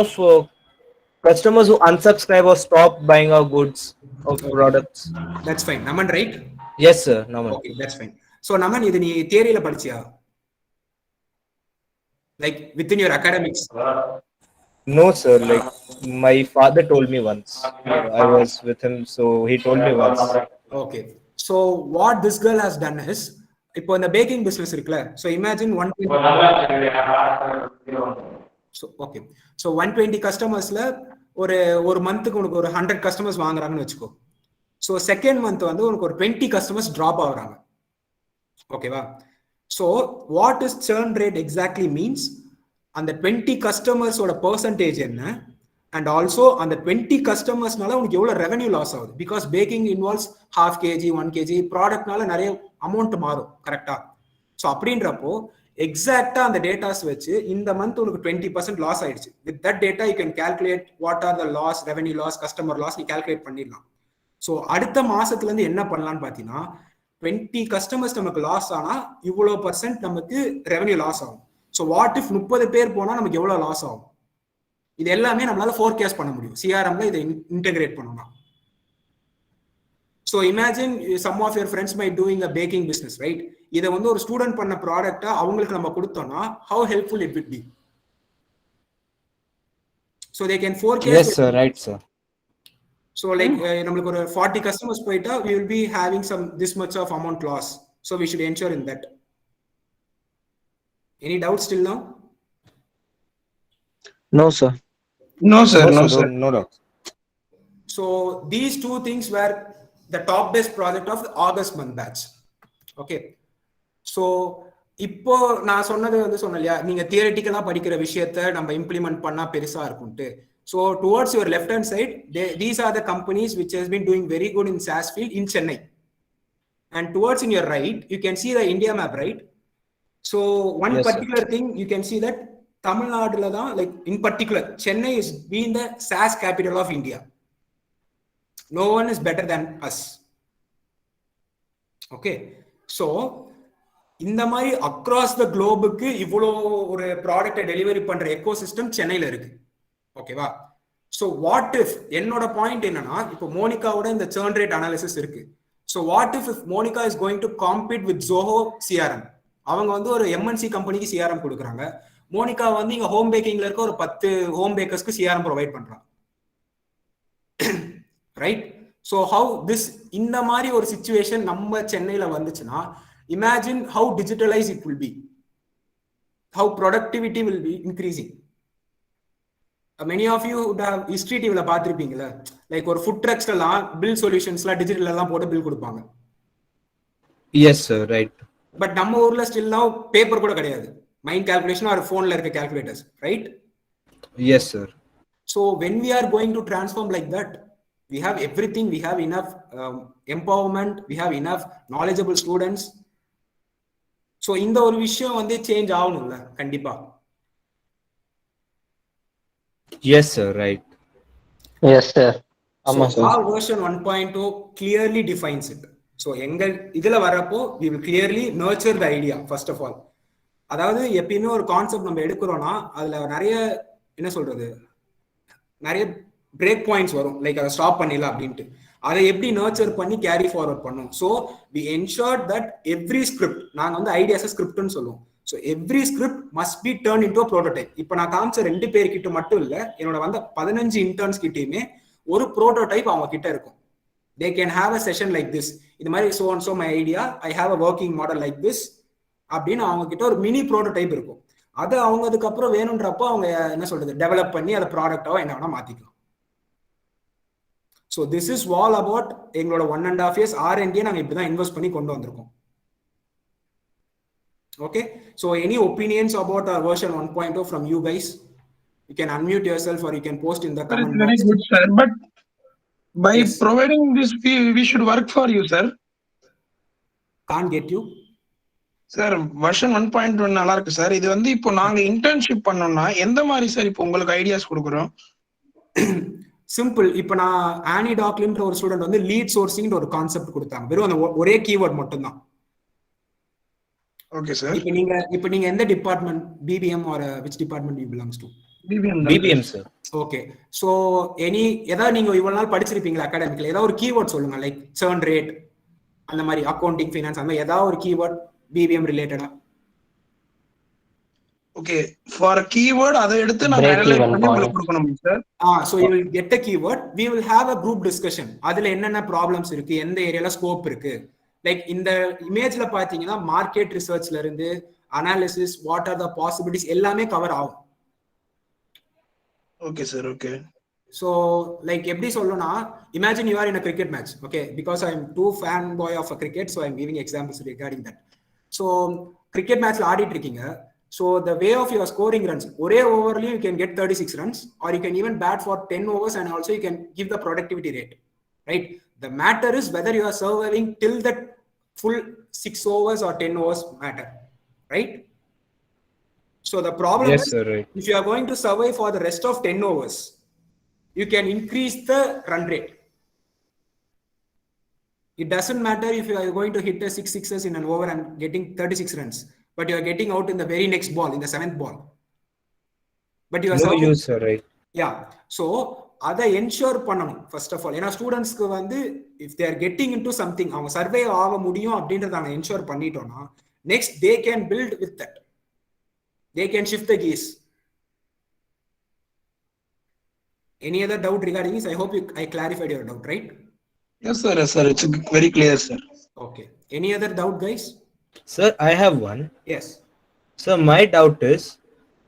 [SPEAKER 4] of
[SPEAKER 2] customers who unsubscribe or stop buying our goods or products.
[SPEAKER 4] that's fine. Naman, right?
[SPEAKER 2] Yes sir, Naman.
[SPEAKER 4] Okay, that's fine. So Naman, இது நீ தியரியில படிச்சியா? Like within your academics?
[SPEAKER 2] No sir, like my father told me once. I was with him, so he told me once.
[SPEAKER 4] Okay, so what this girl has done is, இப்போ இந்த packing business இருக்குல்ல, so imagine 120 கஸ்டமர்ஸ்ல ஒரு மந்த்துக்கு உனக்கு ஒரு 100 customers வாங்குறாங்கன்னு வச்சுக்கோ. So second month வந்து உனக்கு ஒரு 20 கஸ்டமர்ஸ் ட்ராப் ஆகுறாங்க. ஓகேவா? So what is churn rate exactly means, அந்த 20 கஸ்டமர்ஸோட பெர்சன்டேஜ் என்ன, அண்ட் ஆல்சோ அந்த 20 கஸ்டமர்ஸ்னால உனக்கு எவ்வளவு ரெவன்யூ லாஸ் ஆகுது. Because packing involves 1/2 kg 1 kg ப்ராடக்ட்னால நிறைய அமௌண்ட் மாறும். கரெக்டா? ஸோ அப்படின்றப்போ எக்ஸாக்டா அந்த டேட்டாஸ் வச்சு இந்த மந்த் உனக்கு 20% லாஸ் ஆயிடுச்சு. With that data you can calculate what are the loss, revenue loss, customer loss, நீ கால்குலேட் பண்ணிடலாம். ஸோ அடுத்த மாசத்துல இருந்து என்ன பண்ணலாம்னு பாத்தீங்கன்னா 20 கஸ்டமர்ஸ் நமக்கு லாஸ் ஆனா இவ்வளோ % நமக்கு ரெவன்யூ லாஸ் ஆகும். ஸோ வாட் இஃப் 30 பேர் போனா நமக்கு எவ்வளவு லாஸ் ஆகும்? இது எல்லாமே நம்மளால ஃபோர்காஸ்ட் பண்ண முடியும் சிஆர்எம்ல இதை இன்டெகிரேட் பண்ணணும். So imagine some of your friends my doing a packing business, right? இதை வந்து ஒரு ஸ்டூடெண்ட் பண்ண ப்ராடக்டா அவங்களுக்கு நம்ம கொடுத்தோம்னா how helpful it would be. So they can forecast.
[SPEAKER 2] Yes sir, right sir.
[SPEAKER 4] So like நம்மளுக்கு ஒரு 40 customers போயிட்டா we will be having some this much of amount loss. So we should ensure in that. Any doubts till now?
[SPEAKER 3] No, sir.
[SPEAKER 6] No, sir. No,
[SPEAKER 2] No,
[SPEAKER 6] sir.
[SPEAKER 2] no doubt.
[SPEAKER 4] So these two things were the top best project of the August month batch. Okay. So இப்போ நான் சொன்னது வந்து சொன்னலையா நீங்க தியரிட்டிக்கலா படிக்கிற விஷயத்த நம்ம implement பண்ணா பெருசா இருக்கும்ட்டு. So towards your left hand side, these are the companies which has been doing very good in SaaS field in Chennai. And towards in your right, you can see the India map, right? So one
[SPEAKER 2] Yes,
[SPEAKER 4] particular thing you can see that Tamil Nadu la dhaan, like in particular, Chennai is being the SaaS capital of India. No one is better than us. Okay. So இந்த மாதிரி across the குளோபுக்கு இவ்வளோ ஒரு ப்ராடக்டை delivery பண்ற ecosystem சென்னையில இருக்கு. ஓகேவா? So what if என்னோட பாயிண்ட் என்னன்னா இப்போ மோனிகாவோட இந்த churn rate அனாலிசிஸ் இருக்கு. So what if Monica is going to compete with Zoho CRM. அவங்க வந்து ஒரு எம்என்சி கம்பெனிக்கு சிஆர்எம் கொடுக்குறாங்க. மோனிகா வந்து இங்க ஹோம் பேக்கிங்ல இருக்க ஒரு 10 ஹோம் பேக்கர்ஸ்க்கு சிஆர்எம் ப்ரொவைட் பண்றாங்க. ரைட்? ஸோ ஹவு திஸ் இந்த மாதிரி ஒரு சிச்சுவேஷன் நம்ம சென்னையில வந்துச்சுன்னா imagine how digitalized it will be, how productivity will be increasing. Many of you would have history TV la paathirpingala, like or food trucks la bill solutions la digital la podu bill kudupanga.
[SPEAKER 2] Yes, sir, right.
[SPEAKER 4] But நம்ம ஊர்ல still now paper கூட கிடையாது, mind calculation or phone la இருக்க calculators, right?
[SPEAKER 2] Yes, sir.
[SPEAKER 4] So when we are going to transform like that, we have everything, we have enough empowerment, we have enough knowledgeable students. So இந்த ஒரு விஷயம் வந்து change ஆகணும்ல கண்டிப்பா.
[SPEAKER 2] Yes, sir, right.
[SPEAKER 5] Yes, sir.
[SPEAKER 3] ஆமா
[SPEAKER 4] So
[SPEAKER 3] sir.
[SPEAKER 4] our version 1.0 clearly defines it. So எங்க இதுல வரப்போ we will clearly nurture the idea first of all. அதாவது எப்பயுமே ஒரு கான்செப்ட் நம்ம எடுக்கிறோம்னா அதுல நிறைய என்ன சொல்றது நிறைய பிரேக் பாயிண்ட்ஸ் வரும், லைக் அதை ஸ்டாப் பண்ணிடலாம் அப்படின்ட்டு. அதை எப்படி நர்ச்சர் பண்ணி கேரி ஃபார்வர்ட் பண்ணும். So we ensure that every script, நாங்கள் வந்து ஐடியாஸை ஸ்கிரிப்ட்னு சொல்லுவோம். So every script must be turn into prototype. இப்போ நான் காமிச்ச 2 பேர்கிட்ட மட்டும் இல்லை, என்னோட வந்து 15 இன்டர்ன்ஸ் கிட்டயுமே ஒரு ப்ரோட்டோடைப் அவங்க கிட்ட இருக்கும். They can have a session like this, இது மாதிரி so and so my idea, I have a working model like this அப்படின்னு அவங்க கிட்ட ஒரு மினி ப்ரோட்டோடைப் இருக்கும். அதை அவங்க அதுக்கப்புறம் வேணுன்றப்போ அவங்க என்ன சொல்றது டெவலப் பண்ணி அதை ப்ராடக்டாவோ என்ன வேணா மாத்திக்கலாம். So this is all about எங்களோட 1.5 years R&D நாங்க இப்படி தான் இன்வெஸ்ட் பண்ணி கொண்டு வந்திருக்கோம். Okay, so any opinions about our version 1.0 from you guys? You can unmute yourself or you can post in the comment box.
[SPEAKER 6] Very good, sir. But by
[SPEAKER 4] Yes.
[SPEAKER 6] providing this, we should work for you, sir.
[SPEAKER 4] Can't get you.
[SPEAKER 6] Sir version 1.1 நல்லா இருக்கு sir. இது வந்து இப்போ நாங்க internship பண்ணோம்னா எந்த மாதிரி sir இப்போ உங்களுக்கு ஐடியாஸ் கொடுக்குறோம்?
[SPEAKER 4] சிம்பிள். இப்போ நான் ஆனி டாக்லின்ற ஒரு ஸ்டூடெண்ட் வந்து லீட் சோர்சிங் ஒரு கான்செப்ட் கொடுத்தாங்க, வெறும் அந்த ஒரே கீவேர்ட் மட்டும் தான்.
[SPEAKER 6] Okay sir.
[SPEAKER 4] இப்போ நீங்க எந்த department, BBM or which department you belongs to?
[SPEAKER 2] BBM, sir.
[SPEAKER 4] Okay. So ஏதாவது நீங்க இவ்வளவு நாள் படிச்சிருப்பீங்களா அகாடமிக்ல, ஏதாவது ஒரு கீவேர்ட் சொல்லுங்க, லைக் churn rate அந்த மாதிரி, அக்கௌண்டிங் ஃபைனான்ஸ் அந்த மாதிரி ஏதாவது ஒரு கீவேர்ட் பிபிஎம் ரிலேட்டடா.
[SPEAKER 6] ஓகே, ஃபார் a keyword அதை எடுத்து நாங்க அனலைஸ் பண்ணி உங்களுக்கு கொடுக்கணும் sir.
[SPEAKER 4] So you will get a keyword, we will have a group discussion. அதுல என்னென்ன ப்ராப்ளம்ஸ் இருக்கு, எந்த ஏரியால ஸ்கோப் இருக்கு, லைக் இந்த இமேஜ்ல பாத்தீங்கன்னா மார்க்கெட் ரிசர்ச்ல இருந்து analysis, what are the possibilities எல்லாமே கவர் ஆகும்.
[SPEAKER 6] Okay sir. Okay.
[SPEAKER 4] So like எப்படி சொல்லணும்னா, imagine you are in a cricket match, okay, because I am too fanboy of a cricket, so I am giving examples regarding that. So cricket matchல ஆடிட்டு இருக்கீங்க. So the way of your scoring runs, ஒரே ஓவர்ல you can get 36 runs, or you can even bat for 10 overs and also you can give the productivity rate, right? The matter is whether you are surviving till that full 6 overs or 10 overs matter, right? So the problem
[SPEAKER 2] Yes,
[SPEAKER 4] is,
[SPEAKER 2] sir, right.
[SPEAKER 4] if you are going to survive for the rest of 10 overs, you can increase the run rate. It doesn't matter if you are going to hit a 6 sixes in an over and getting 36 runs, but you are getting out in the very next ball, in the 7th ball. But you are
[SPEAKER 2] No use, sir, right?
[SPEAKER 4] Yeah. So அதை ensure பண்ணணும் first of all. ஏன்னா ஸ்டூடெண்ட்ஸ்க்கு வந்து if there getting into something, அவங்க survey ஆக முடியும் அப்படின்றத நாங்கள் என்ஷோர் பண்ணிட்டோம்னா, next they can build with that, they can shift the keys. Any other doubt regarding this? I hope I clarified your doubt, right?
[SPEAKER 6] Yes, sir. It's very clear, sir.
[SPEAKER 4] Okay. Any other doubt, guys?
[SPEAKER 2] Sir, I have one.
[SPEAKER 4] Yes.
[SPEAKER 2] So my doubt is,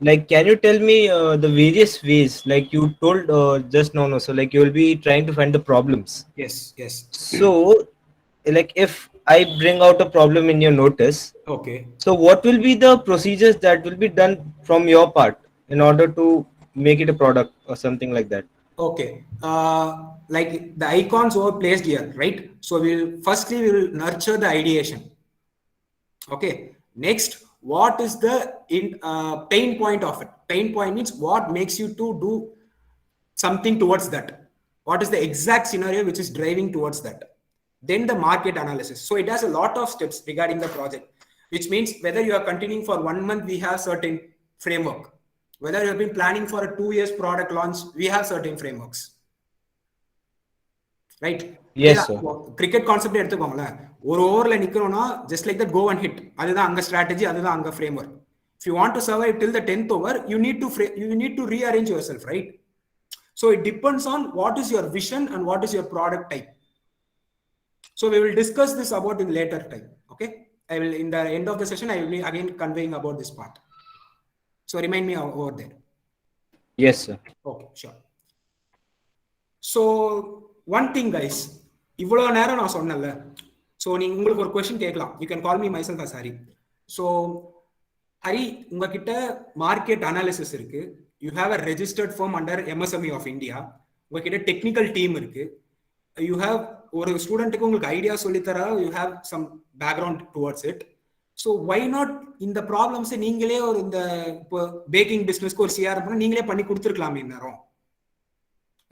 [SPEAKER 2] like, can you tell me the various ways, like you told just now, no? So like you will be trying to find the problems.
[SPEAKER 4] Yes. Yes.
[SPEAKER 2] So, like if I bring out a problem in your notice,
[SPEAKER 4] Okay.
[SPEAKER 2] so what will be the procedures that will be done from your part in order to make it a product or something like that?
[SPEAKER 4] Okay. Like the icons were placed here, right? So we will nurture the ideation. Okay. Next, what is the pain point of it? Pain point means what makes you to do something towards that. What is the exact scenario which is driving towards that? Then the market analysis. So it has a lot of steps regarding the project, which means whether you are continuing for 1 month, we have certain framework. Whether you have been planning for a 2 years product launch, we have certain frameworks. Right?
[SPEAKER 2] Yes, sir.
[SPEAKER 4] Cricket concept எடுத்துக்கோங்களேன். ஒரு ஓவர்ல நிக்கிறோம்னா just like that go and hit. அதுதான் அங்க strategy, அதுதான் அங்க framework. If you want to survive till the 10th over, you need to rearrange yourself, right? So it depends on what is your vision and what is your product type. So we will discuss this about in later time. Okay, I will in the end of the session I will be again conveying about this part. So remind me over there.
[SPEAKER 2] Yes, sir.
[SPEAKER 4] Okay, sure. So one thing, guys, இவ்வளோ நேரம் நான் சொன்னேன்ல, so நீங்கள் உங்களுக்கு ஒரு question கேட்கலாம். You can call me myself as Hari. So Hari, உங்ககிட்ட market analysis இருக்கு, you have a registered firm under MSME of India, உங்ககிட்ட டெக்னிக்கல் டீம் இருக்கு, யூ ஹேவ் ஒரு ஸ்டூடெண்ட்டுக்கு உங்களுக்கு ஐடியா சொல்லித்தர, you have some background towards it. So why not இந்த ப்ராப்ளம்ஸை நீங்களே ஒரு இந்த இப்போ பேக்கிங் பிஸ்னஸ்க்கு ஒரு CRM பண்ண நீங்களே பண்ணி கொடுத்துருக்கலாமே நேரம்,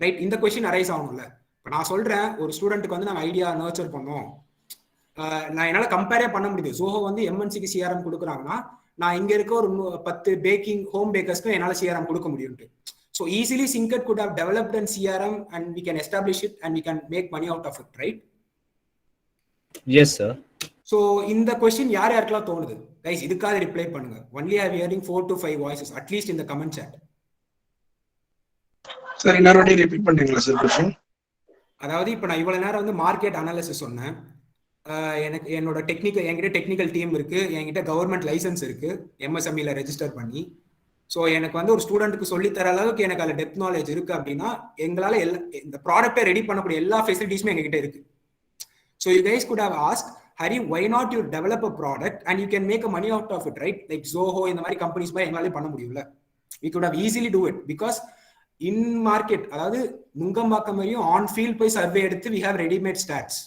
[SPEAKER 4] ரைட்? இந்த கொஸ்டின் அரைஸ் ஆகணும்ல. இப்போ நான் சொல்றேன், ஒரு ஸ்டூடெண்ட்டுக்கு வந்து நாங்கள் ஐடியா நர்ச்சர் பண்ணோம், நான் என்னால் கம்பேரே பண்ண முடியுது. ஜோஹோ வந்து MNCக்கு CRM கொடுக்குறாங்கன்னா நான் இங்கே இருக்க ஒரு 10 பேக்கிங் ஹோம் பேக்கர்ஸ்க்கு என்னால் CRM கொடுக்க முடியும்ட்டு. ஸோ ஈஸிலி சிங்கட் could have developed and CRM and we can establish it and we can make money out of it, right?
[SPEAKER 2] Yes sir.
[SPEAKER 4] So இந்த கொஸ்டின் யார் யாருக்கெல்லாம் தோணுது கைஸ்? இதுக்காக ரிப்ளை பண்ணுங்க. Only I hearing 4 to 5 voices at least இந்த comment chat.
[SPEAKER 6] Sir இன்னொரு repeat பண்றீங்களா sir question?
[SPEAKER 4] அதாவது இப்போ நான் இவ்வளவு நேரம் வந்து மார்க்கெட் அனாலிசிஸ் சொன்னேன், எனக்கு என்கிட்ட டெக்னிக்கல் டீம் இருக்கு, என்கிட்ட கவர்மெண்ட் லைசன்ஸ் இருக்கு MSMEல ரெஜிஸ்டர் பண்ணி. ஸோ எனக்கு வந்து ஒரு ஸ்டூடெண்ட்டுக்கு சொல்லித்தர அளவுக்கு எனக்கு அதில் டெப்த் நாலேஜ் இருக்கு அப்படின்னா எங்களால் இந்த ப்ராடக்டை ரெடி பண்ணக்கூடிய எல்லா ஃபெசிலிட்டிஸுமே எங்ககிட்ட இருக்கு. So you guys could have ask Hari, why not you develop a product and you can make a money out of it, right? Like Zoho இந்த மாதிரி கம்பெனிஸ் மாதிரி எங்களாலே பண்ண முடியும்ல. We could have easily do it because in market, அதாவது நுங்கம்பாக்கம் வரையும் on field போய் சர்வே எடுத்து we have readymade stats.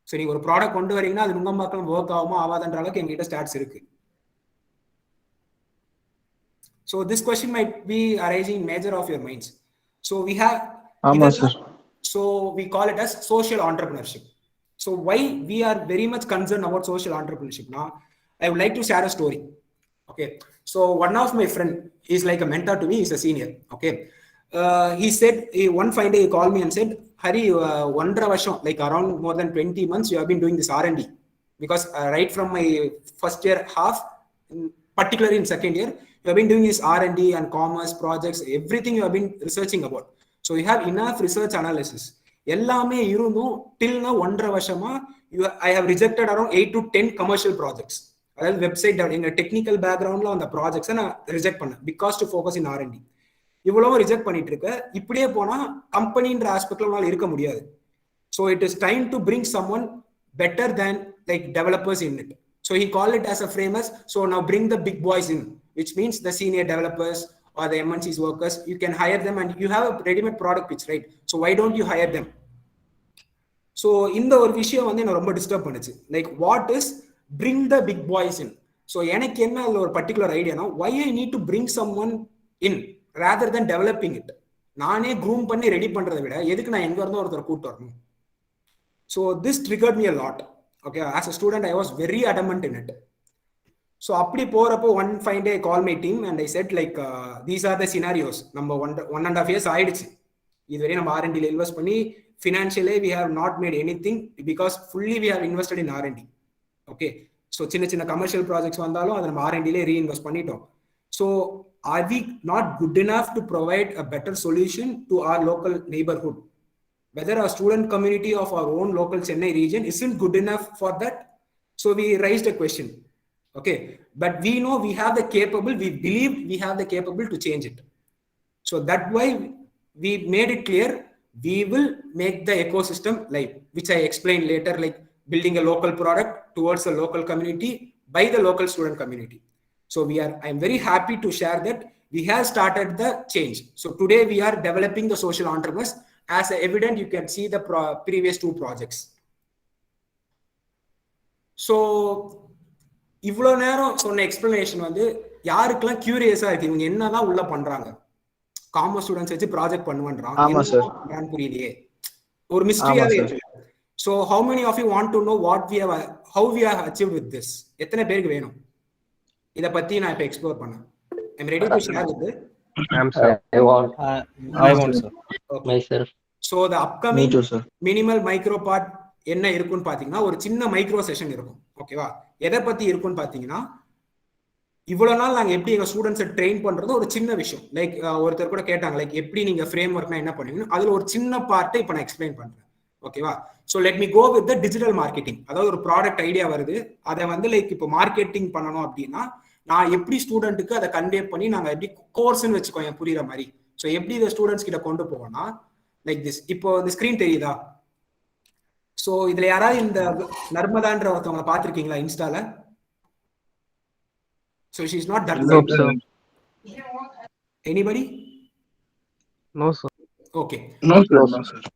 [SPEAKER 4] So நீங்கள் ஒரு ப்ராடக்ட் கொண்டு வரீங்கன்னா அது நுங்கம்பாக்கம் ஒர்க் ஆகுமா ஆகாதுன்ற அளவுக்கு எங்ககிட்ட ஸ்டாட்ஸ் இருக்கு. So this question might be arising major of your minds. So we have, so we call it as social entrepreneurship. So why we are very much concern about social ஆண்டர்பிரினர்ஷிப்னா, I would like to share a story. Okay, so one of my friend is like a mentor to me, is a senior. Okay, he said, one fine day he called me and said, Hari, 1.5 வருஷம், like around more than 20 months you have been doing this R&D, because right from my first year half, particularly in second year, you have been doing this R&D and commerce projects, everything you have been researching about. So you have enough research analysis. எல்லாமே இருந்தும் till now 1.5 வருஷமா I have rejected around 8 to 10 commercial projects. அதாவது website எங்க technical பேக்ரவுண்ட்ல அந்த ப்ராஜெக்ட்ஸை நான் reject பண்ணேன் because to focus in R&D. இவ்வளவு ரிஜெக்ட் பண்ணிட்டு இருக்க, இப்படியே போனா கம்பெனின்ற ஆஸ்பெக்ட்ல உங்களால இருக்க முடியாது. So it is time to bring some one better than like developers in it. So he call it as a frames. So now bring the big boys in, which means the senior developers are the MNCs workers. You can hire them and you have a readymade product pitch, right? So why don't you hire them? So இந்த ஒரு விஷயம் வந்து என்ன ரொம்ப disturb பண்ணுச்சு. Like what is bring the big boys in? So எனக்கு என்ன அதில் ஒரு பர்டிகுலர் ஐடியானா, why I need to bring some one in rather than developing it. நானே க்ரூம் பண்ணி ரெடி பண்றதை விட எதுக்கு நான் எங்க இருந்தோ ஒருத்தர் கூட்டு வரணும்? So this triggered me a lot. Okay, as a student I was very adamant in it. So அப்படி போறப்போ one fine day I called my team and I said like these are the scenarios. நம்ம 1.5 years ஆயிடுச்சு இதுவரை நம்ம R&D ல invest பண்ணி, financially we have not made anything because fully we have invested in R&D. Okay, so சின்ன சின்ன commercial projects வந்தாலும் அதை நம்ம R&D ல ரீஇன்வெஸ்ட் பண்ணிட்டோம். So are we not good enough to provide a better solution to our local neighborhood? Whether our student community of our own local Chennai region isn't good enough for that. So we raised a question. Okay, but we know we have the capable, we believe we have the capable to change it. So that's why we made it clear we will make the ecosystem live, which I explained later, like building a local product towards the local community by the local student community. So I'm very happy to share that we have started the change. So today we are developing the social entrepreneurs. As evident, you can see the previous 2 projects. So இவ்வளோ நேரம் சொன்ன explanation வந்து யாருக்கெல்லாம் கியூரியஸா இருக்கு, இவங்க என்னதான் உள்ள பண்றாங்க, காமர்ஸ் ஸ்டூடெண்ட்ஸ் வச்சு ப்ராஜெக்ட் பண்ணுவான்றான் புரியலையே, ஒரு மிஸ்ட்ரியாவே இருக்கு. So how many of you want to know how we have achieved with this? எத்தனை பேருக்கு வேணும் இத பத்தி நான் இப்ப எக்ஸ்ப்ளோர் பண்ணேன். I'm ready to share with it.
[SPEAKER 5] I want
[SPEAKER 2] sir.
[SPEAKER 4] Okay.
[SPEAKER 5] myself.
[SPEAKER 4] So the upcoming minimal micro part என்ன இருக்குன்னு பாத்தீங்கன்னா ஒரு சின்ன மைக்ரோ செஷன் இருக்கும். ஓகேவா, எதை பத்தி இருக்குன்னு பாத்தீங்கன்னா இவ்வளவு நாள் நாங்க எப்படி எங்க ஸ்டூடெண்ட்ஸை ட்ரெயின் பண்றது ஒரு சின்ன விஷயம். லைக் ஒருத்தர் கூட கேட்டாங்க, லைக் எப்படி நீங்க ஃப்ரேம் ஒர்க்னா என்ன பண்ணுவீங்க, அதுல ஒரு சின்ன பார்ட்டை இப்ப நான் எக்ஸ்பிளைன் பண்றேன். ஓகேவா, so let me go with the digital marketing. அதாவது ஒரு ப்ராடக்ட் ஐடியா வருது, அதை வந்து லைக் இப்போ மார்க்கெட்டிங் பண்ணணும் அப்படின்னா நான் எப்படி ஸ்டூடெண்ட்டுக்கு அதை கன்வே பண்ணி நாங்கள் எப்படி கோர்ஸ்ன்னு வச்சுக்கோங்க புரியுற மாதிரி. ஸோ எப்படி இதை ஸ்டூடெண்ட்ஸ் கிட்ட கொண்டு போவோம்னா லைக் திஸ். இப்போ இந்த ஸ்கிரீன் தெரியுதா? ஸோ இதுல யாராவது இந்த நர்மதான்ற ஒருத்தவங்களை பார்த்துருக்கீங்களா இன்ஸ்டால? So she is not that. Anybody?
[SPEAKER 8] No sir.
[SPEAKER 4] Okay,
[SPEAKER 6] no sir.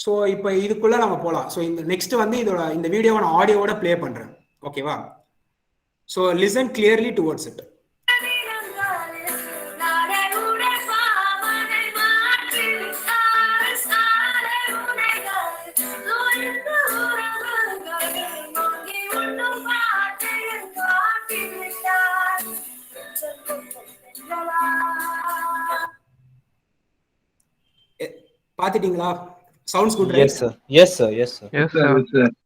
[SPEAKER 4] So இப்போ இதுக்குள்ள நம்ம போகலாம். ஸோ இந்த நெக்ஸ்ட் வந்து இந்த வீடியோவை நான் ஆடியோவோட பிளே பண்றேன். ஓகேவா, so listen clearly towards it. பாத்துட்டீங்களா? Sounds good, right?
[SPEAKER 2] Yes sir.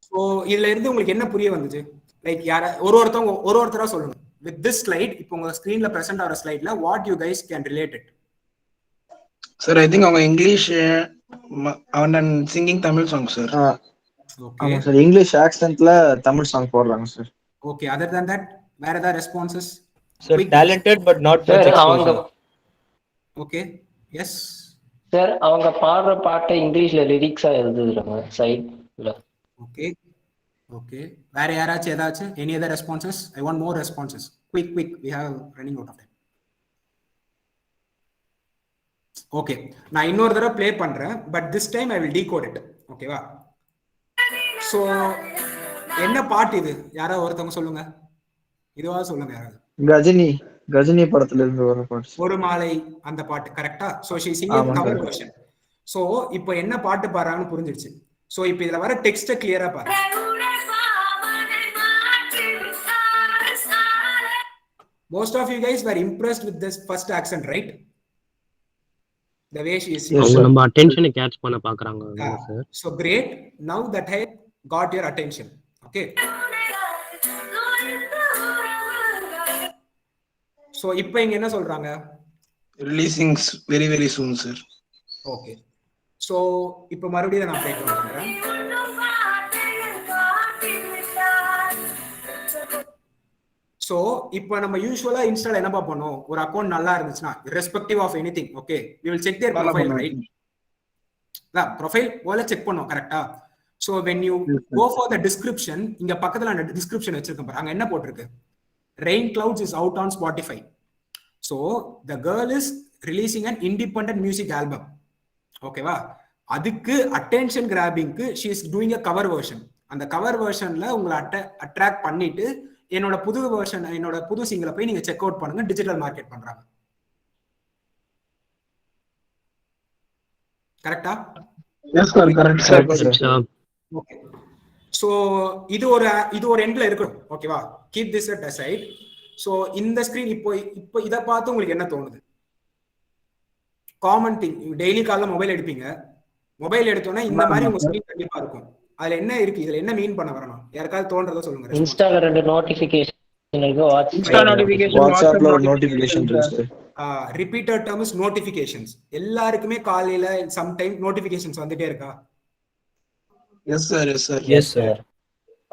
[SPEAKER 4] So இதுல இருந்து உங்களுக்கு என்ன புரிய வந்துச்சு? லைக் ஒருத்தரா சொல்லுங்க. வித் திஸ் ஸ்லைட், இப்போ உங்க ஸ்கிரீன்ல பிரசன்ட் ஆகிற ஸ்லைட்ல what you guys can relate it?
[SPEAKER 6] Sir I think அவங்க இங்கிலீஷ் அவன் சிங்கிங் தமிழ் சாங் சார்.
[SPEAKER 7] ஆமா சார், இங்கிலீஷ் ஆக்சென்ட்ல தமிழ் சாங் போடுறாங்க sir.
[SPEAKER 4] Okay, other than that வேற ஏதாவது responses?
[SPEAKER 2] Sir, talented but not much exposure.
[SPEAKER 4] Okay, yes
[SPEAKER 5] sir, அவங்க பாடுற பாட்டை இங்கிலீஷ்ல லிரிக்ஸா எழுதுறாங்க சைட்ல.
[SPEAKER 4] ஓகே ஓகே, வேற யாராச்சும் ஏதாச்சும் any other responses? I want more responses. Quick we have running out of time. Okay, நான் இன்னொரு தடவை ப்ளே பண்றேன், but this time I will decode it. ஓகேவா, சோ என்ன பாட்டு இது? யாராவது ஒருத்தவங்க சொல்லுங்க, இதுவா சொல்லுங்க யாராவது.
[SPEAKER 7] கஜினி படத்துல இருந்து ஒரு பாட்டு,
[SPEAKER 4] ஒரு மாலை, அந்த பாட்டு கரெக்டா? So she singing cover version. So இப்போ என்ன பாட்டு பாடுறாங்கன்னு புரிஞ்சிருச்சு. சோ இப்போ இதுல வர டெக்ஸ்ட கிளியரா பாருங்க. Most of you guys were impressed with this first accent, right? The way she is singing.
[SPEAKER 8] அவங்க நம்ம அட்டென்ஷனை கேட்ச் பண்ண பார்க்கறாங்க sir.
[SPEAKER 4] So great, now that I got your attention. Okay, so இப்போ இங்க என்ன சொல்றாங்க?
[SPEAKER 6] Releasing very very soon sir.
[SPEAKER 4] Okay, so இப்போ மறுபடியும் நான் ப்ளே பண்றேன். சோ இப்போ நம்ம யூசுவலா இன்ஸ்டால என்ன பண்ணுவோம், ஒரு அக்கவுண்ட் நல்லா இருந்துச்சுன்னா irrespective of anything, okay, we will check their profile, right? Profile போல செக் பண்ணுவோம், கரெக்டா? So when you go for the description, இங்க பக்கத்துல நான் டிஸ்கிரிப்ஷன் வச்சிருக்கேன் பாருங்க, அங்க என்ன போட்டிருக்கு? Rain Clouds is out on Spotify. So the girl is releasing an independent music album. ஓகேவா, அதுக்கு அட்டென்ஷன் கிராபிங்க்கு she is doing a cover version. அந்த கவர் வெர்ஷன்ல உங்களை அட்ராக்ட் பண்ணிட்டு என்னோட புது வெர்ஷன், என்னோட புது சிங்கிளை போய் நீங்க செக் அவுட் பண்ணுங்க. டிஜிட்டல் மார்க்கெட் பண்றாங்க, கரெக்டா?
[SPEAKER 6] Yes sir, correct sir.
[SPEAKER 4] Okay, so இது ஒரு எண்ட்ல இருக்கணும். ஓகேவா, keep this at aside. So இந்த ஸ்கிரீன் இப்போ இத பார்த்து உங்களுக்கு என்ன தோணுது? காமன் திங், டெய்லி காலைல மொபைல் எடுப்பீங்க, மொபைல் எடுத்தோன்னா இந்த மாதிரி உங்க ஸ்கிரீன் கண்டிப்பா இருக்கும். அதுல என்ன இருக்கு, இதுல என்ன மீன் பண்ண வரணும்? யாருக்காவது தோன்றத சொல்லுங்க.
[SPEAKER 5] இன்ஸ்டால ரெண்டு நோட்டிபிகேஷன் இருக்கு,
[SPEAKER 6] இன்ஸ்டா நோட்டிபிகேஷன்,
[SPEAKER 7] வாட்ஸ்அப்ல ஒரு நோட்டிபிகேஷன் இருக்கு.
[SPEAKER 4] repeated term is notifications. எல்லாருக்குமே காலையில sometime notifications வந்துட்டே இருக்கா?
[SPEAKER 6] Yes sir yes sir
[SPEAKER 2] Yes, sir.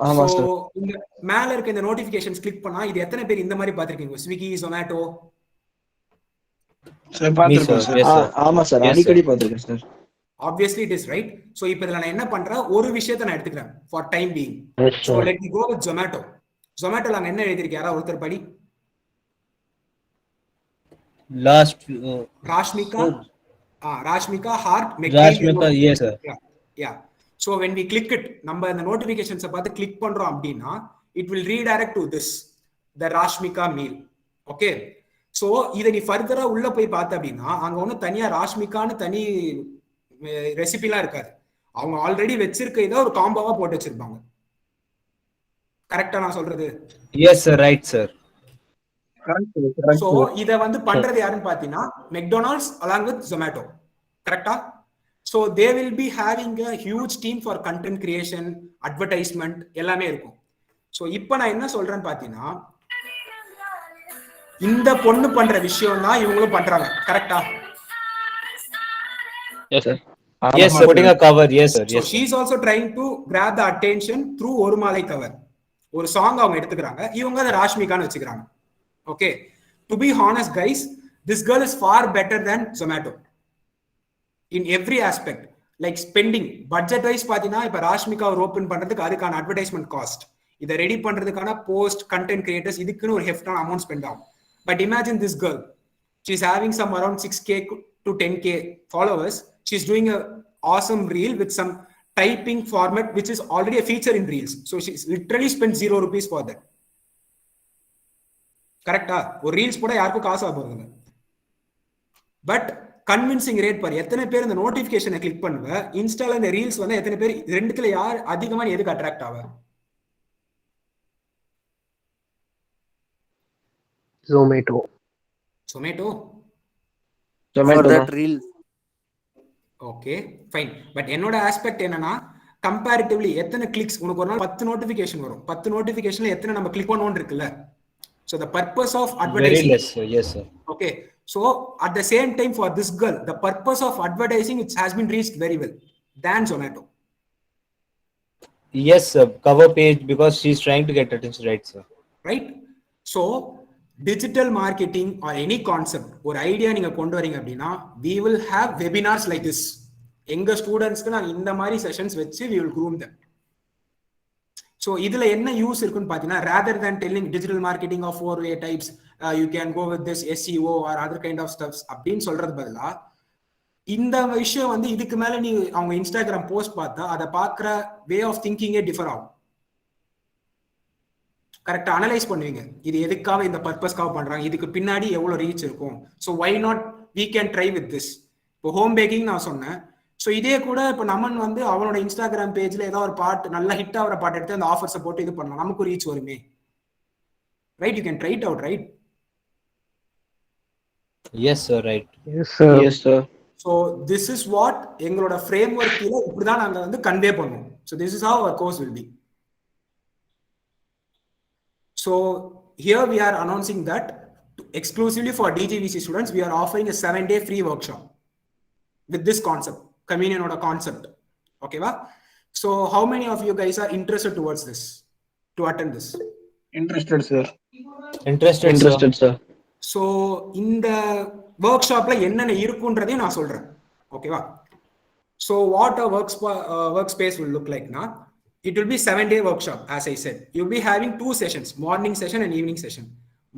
[SPEAKER 7] ஆமா
[SPEAKER 4] So
[SPEAKER 7] சார்.
[SPEAKER 4] இந்த மேல இருக்க இந்த notifications click பண்ணா இது எத்தனை பேர் இந்த மாதிரி பாத்திருக்கீங்க? ஸ்விக்கி, ஜொமேட்டோ.
[SPEAKER 6] சார்
[SPEAKER 2] Me,
[SPEAKER 6] பார்த்திருக்கோம்
[SPEAKER 2] sir.
[SPEAKER 6] சார்.
[SPEAKER 2] Yes, sir.
[SPEAKER 7] ஆமா சார்,
[SPEAKER 2] Yes,
[SPEAKER 7] அடிக்கடி
[SPEAKER 2] sir.
[SPEAKER 7] பார்த்திருக்கேன் sir.
[SPEAKER 4] Obviously it is right. So இப்போ இதுல நான் என்ன பண்றேன், ஒரு விஷயத்தை நான் எடுத்துக்கிறேன் for time being.
[SPEAKER 5] Yes,
[SPEAKER 4] So
[SPEAKER 5] sir.
[SPEAKER 4] let me go with Zomato. Zomatoல அங்க என்ன எழுதிருக்கு, யாரா ஒருத்தர் படி.
[SPEAKER 2] Last.
[SPEAKER 4] Rashmika, Rashmika Heart.
[SPEAKER 2] Rashmika, yes, sir.
[SPEAKER 4] Yeah. So when we click it, நம்ம இந்த notifications பார்த்து click பண்றோம் அப்படின்னா it will redirect to this, the Rashmika mail. Okay. So இதை நீ ஃபர்தரா உள்ள போய் பார்த்த அப்படின்னா அங்க ஒன்றும் தனியா ராஷ்மிகான்னு தனி ரெசிபிலாம் இருக்காது. அவங்க ஆல்ரெடி வச்சிருக்க இதை ஒரு காம்போவா போட்டு வச்சிருப்பாங்க. கரெக்டா நான் சொல்றது?
[SPEAKER 2] Yes, sir. Right, sir.
[SPEAKER 4] So இத வந்து பண்றது யாருன்னு பாத்தீங்கன்னா மெக்டொனால்ட்ஸ் along with Zomato. கரெக்டா? So they will be having a huge team for content creation, advertisement எல்லாமே இருக்கும். சோ இப்போ நான் என்ன சொல்றேன்னு பாத்தீங்கன்னா இந்த பொண்ணு பண்ற விஷயம் தான் இவங்களும் பண்றாங்க. கரெக்டா?
[SPEAKER 8] Yes, sir.
[SPEAKER 2] Yes, sir. Putting a cover. Yes, sir.
[SPEAKER 4] So
[SPEAKER 2] Yes,
[SPEAKER 4] she
[SPEAKER 2] sir.
[SPEAKER 4] is also trying to grab the attention through ஒரு மாலை கவர். ஒரு சாங் அவங்க எடுத்துக்கிறாங்க, இவங்க அதை ராஷ்மிகான்னு வச்சுக்கிறாங்க. Okay. To be honest, guys, this girl is far better than Zomato in every aspect. Like spending, budget wise பாத்தீங்கன்னா இப்ப ராஷ்மிகா ஒரு ஓபன் பண்றதுக்கு அதுக்கான அட்வர்டைஸ்மெண்ட் காஸ்ட், இதை ரெடி பண்றதுக்கான போஸ்ட், கண்டென்ட் கிரியேட்டர்ஸ், இதுக்குன்னு ஒரு ஹெஃப்டான அமௌண்ட் ஸ்பெண்ட் ஆகும். But imagine this girl, she's having some around 6k to 10k followers. She's doing a awesome reel with some typing format which is already a feature in reels. So she's literally spent 0 rupees for that. கரெக்டா? ஒரு reels போட யாருக்கும் காசு ஆகுது. But convincing rate பாரு, எத்தனை பேர் இந்த நோட்டிபிகேஷனை கிளிக் பண்ணுவ, இன்ஸ்டால இந்த ரீல்ஸ் வந்து எத்தனை பேர், ரெண்டுத்துல யார் அதிகமா எதுக்கு அட்ராக்ட் ஆவ?
[SPEAKER 8] Zomato.
[SPEAKER 4] Zomato?
[SPEAKER 7] Zomato தான்.
[SPEAKER 4] Okay fine. பட் என்னோட ஆஸ்பெக்ட் என்னன்னா கம்பேரிட்டிவ்லி எத்தனை கிளிக்ஸ் உனக்கு ஒரு நாள் 10 நோட்டிபிகேஷன் வரும், 10 நோட்டிபிகேஷன்ல எத்தனை நம்ம கிளிக் பண்ணுவோம் இருக்குல்ல. So the purpose of advertising.
[SPEAKER 2] Very less, sir. Yes, sir.
[SPEAKER 4] Okay. So at the same time for this girl, the purpose of advertising it has been reached very well than Zomato.
[SPEAKER 2] Yes, sir. Cover page because she's trying to get attention, right, sir?
[SPEAKER 4] Right? So digital marketing or any concept ஒரு idea நீங்க கொண்டு வரீங்க அப்படின்னா we will have webinars like this. எங்க ஸ்டூடெண்ட்ஸ்க்கு நான் இந்த மாதிரி செஷன்ஸ் வச்சு we will groom them. So இதுல என்ன யூஸ் இருக்குன்னு பாத்தீங்கன்னா rather than telling digital marketing of 4 types, you can go with this SEO or other kind of stuffs அப்படின்னு சொல்றது பதிலா இந்த விஷயம் வந்து இதுக்கு மேல நீ அவங்க இன்ஸ்டாகிராம் போஸ்ட் பார்த்தா அதை பார்க்குற வே ஆஃப் திங்கிங்கே டிஃபர் ஆகும். கரெக்டா அனலைஸ் பண்ணுவீங்க, இது எதுக்காக இந்த பர்பஸ்க்காக பண்றாங்க, இதுக்கு பின்னாடி எவ்வளவு ரீச் இருக்கும். So why not we can try with this. இப்போ ஹோம் பேக்கிங் நான் சொன்னேன். ஸோ இதே கூட இப்போ நமன் வந்து அவனோட இன்ஸ்டாகிராம் பேஜ்ல ஏதாவது ஒரு பாட்டு நல்லா ஹிட் ஆகிற பாட்டு எடுத்து அந்த ஆஃபர்ஸை போட்டு இது பண்ணலாம், நமக்கு ரீச் வருமே. Right? You can try it out, right?
[SPEAKER 2] Yes, sir. Right.
[SPEAKER 8] Yes, sir.
[SPEAKER 7] Yes, sir.
[SPEAKER 4] So this is what எங்களோட ஃப்ரேம் ஒர்க் கீழே இப்படிதான் நாங்கள் வந்து கன்வே பண்ணுவோம். So this is how our course will be. So here we are announcing that exclusively for DGVC students, we are offering a 7-day free workshop with this concept, communion or concept. Okay, va? So how many of you guys are interested towards this, to attend this?
[SPEAKER 6] Interested, sir.
[SPEAKER 2] Interested, sir.
[SPEAKER 7] sir.
[SPEAKER 4] So in the workshop la என்னென்ன இருக்குன்றதையும் நான் சொல்றேன். ஓகேவா? So what a workspace will look like now. It will be 7-day workshop, as I said. You'll be having 2 sessions, morning session and evening session.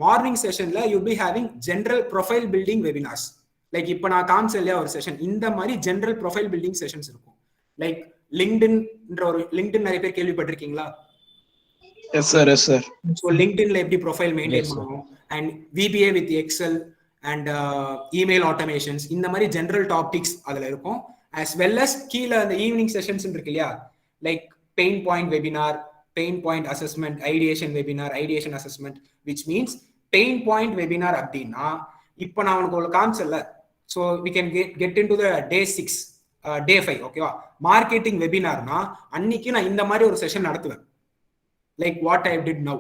[SPEAKER 4] Morning session la you'll be having general profile building webinars. Like இப்போ நான் காமிச்சலையா ஒரு session, இந்த மாதிரி general profile building sessions இருக்கும். Like LinkedIn நிறைய பேர் கேள்விப்பட்டிருக்கீங்களா?
[SPEAKER 6] Yes, sir. Yes, sir.
[SPEAKER 4] So LinkedInல எப்படி ப்ரொஃபைல் மெயின்டைன் பண்ணணும், and VBA with Excel and email automations, இந்த மாதிரி general topics அதுல இருக்கும். As well as கீழ அந்த ஈவினிங் செஷன்ஸ் இருக்கு இல்லையா, like pain point webinar, pain point assessment, ideation webinar, ideation assessment, which means pain point webinar அப்படின்னா இப்போ நான் உனக்கு காமிச்சல. So we can get into the day 6, day 5. ஓகேவா? மார்க்கெட்டிங் வெபினார்னா அன்னைக்கு நான் இந்த மாதிரி ஒரு செஷன் நடத்துவேன், like what I did now.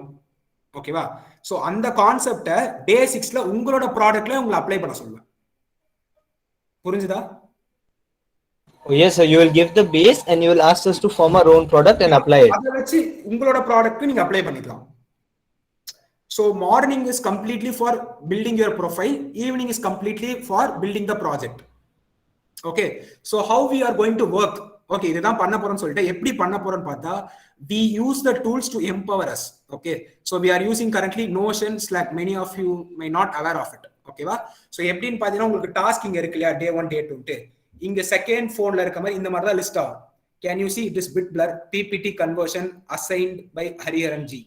[SPEAKER 4] ஓகேவா? ஸோ அந்த கான்செப்டை டே 6ல உங்களோட ப்ராடக்ட்ல உங்களை அப்ளை பண்ண சொல்லுவேன். புரிஞ்சுதா?
[SPEAKER 2] Yes, sir. You will give the base and you will ask us to form our own product and apply it.
[SPEAKER 4] அதை வச்சு உங்களோட ப்ராடக்ட் நீங்க அப்ளை பண்ணிக்கலாம். So morning is completely for building your profile, evening is completely for building the project. Okay, so how we are going to work. Okay, இதுதான் பண்ண போறோம்னு சொல்லிட்டு எப்படி பண்ண போறோம்னு பார்த்தா, we use the tools to empower us. Okay, so we are using currently Notion, Slack. Many of you may not aware of it. ஓகேவா? So எப்படின்னு பார்த்தீங்கன்னா உங்களுக்கு டாஸ்க் இங்க இருக்கு இல்லையா, day 1 day 2. இங்க செகண்ட் போன்ல இருக்க மாதிரி இந்த மாதிரி தான் லிஸ்ட் ஆகும். Can you see it is bit blur, PPT conversion assigned by Hariharan ji,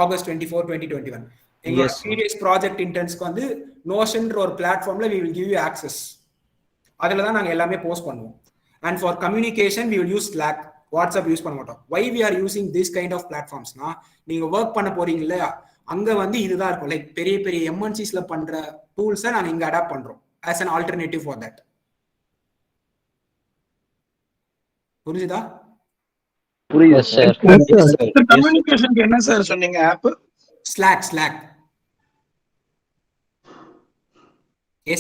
[SPEAKER 4] August 24, 2021. எங்களோட சீரியஸ் ப்ராஜெக்ட் இன்டர்ன்ஸ்க்கு வந்து நோஷன்ற ஒரு பிளாட்ஃபார்ம்ல we will give you access. அதுல தான் நாங்க எல்லாமே போஸ்ட் பண்ணுவோம். And for communication we will use Slack, WhatsApp use பண்ண மாட்டோம். Why we are using this kind of platforms னா, நீங்க ஒர்க் பண்ண போறீங்க இல்லையா, அங்க வந்து இதுதான் இருக்கும். லைக் பெரிய பெரிய எம்என்சிஸ்ல பண்ற டூல்ஸை நாங்க இங்க அடாப்ட் பண்றோம் as an alternative for that. புரிஞ்சுதா?
[SPEAKER 7] புரியுது சார்.
[SPEAKER 6] கம்யூனிகேஷனுக்கு என்ன சார் சொன்னீங்க ஆப்?
[SPEAKER 4] Slack.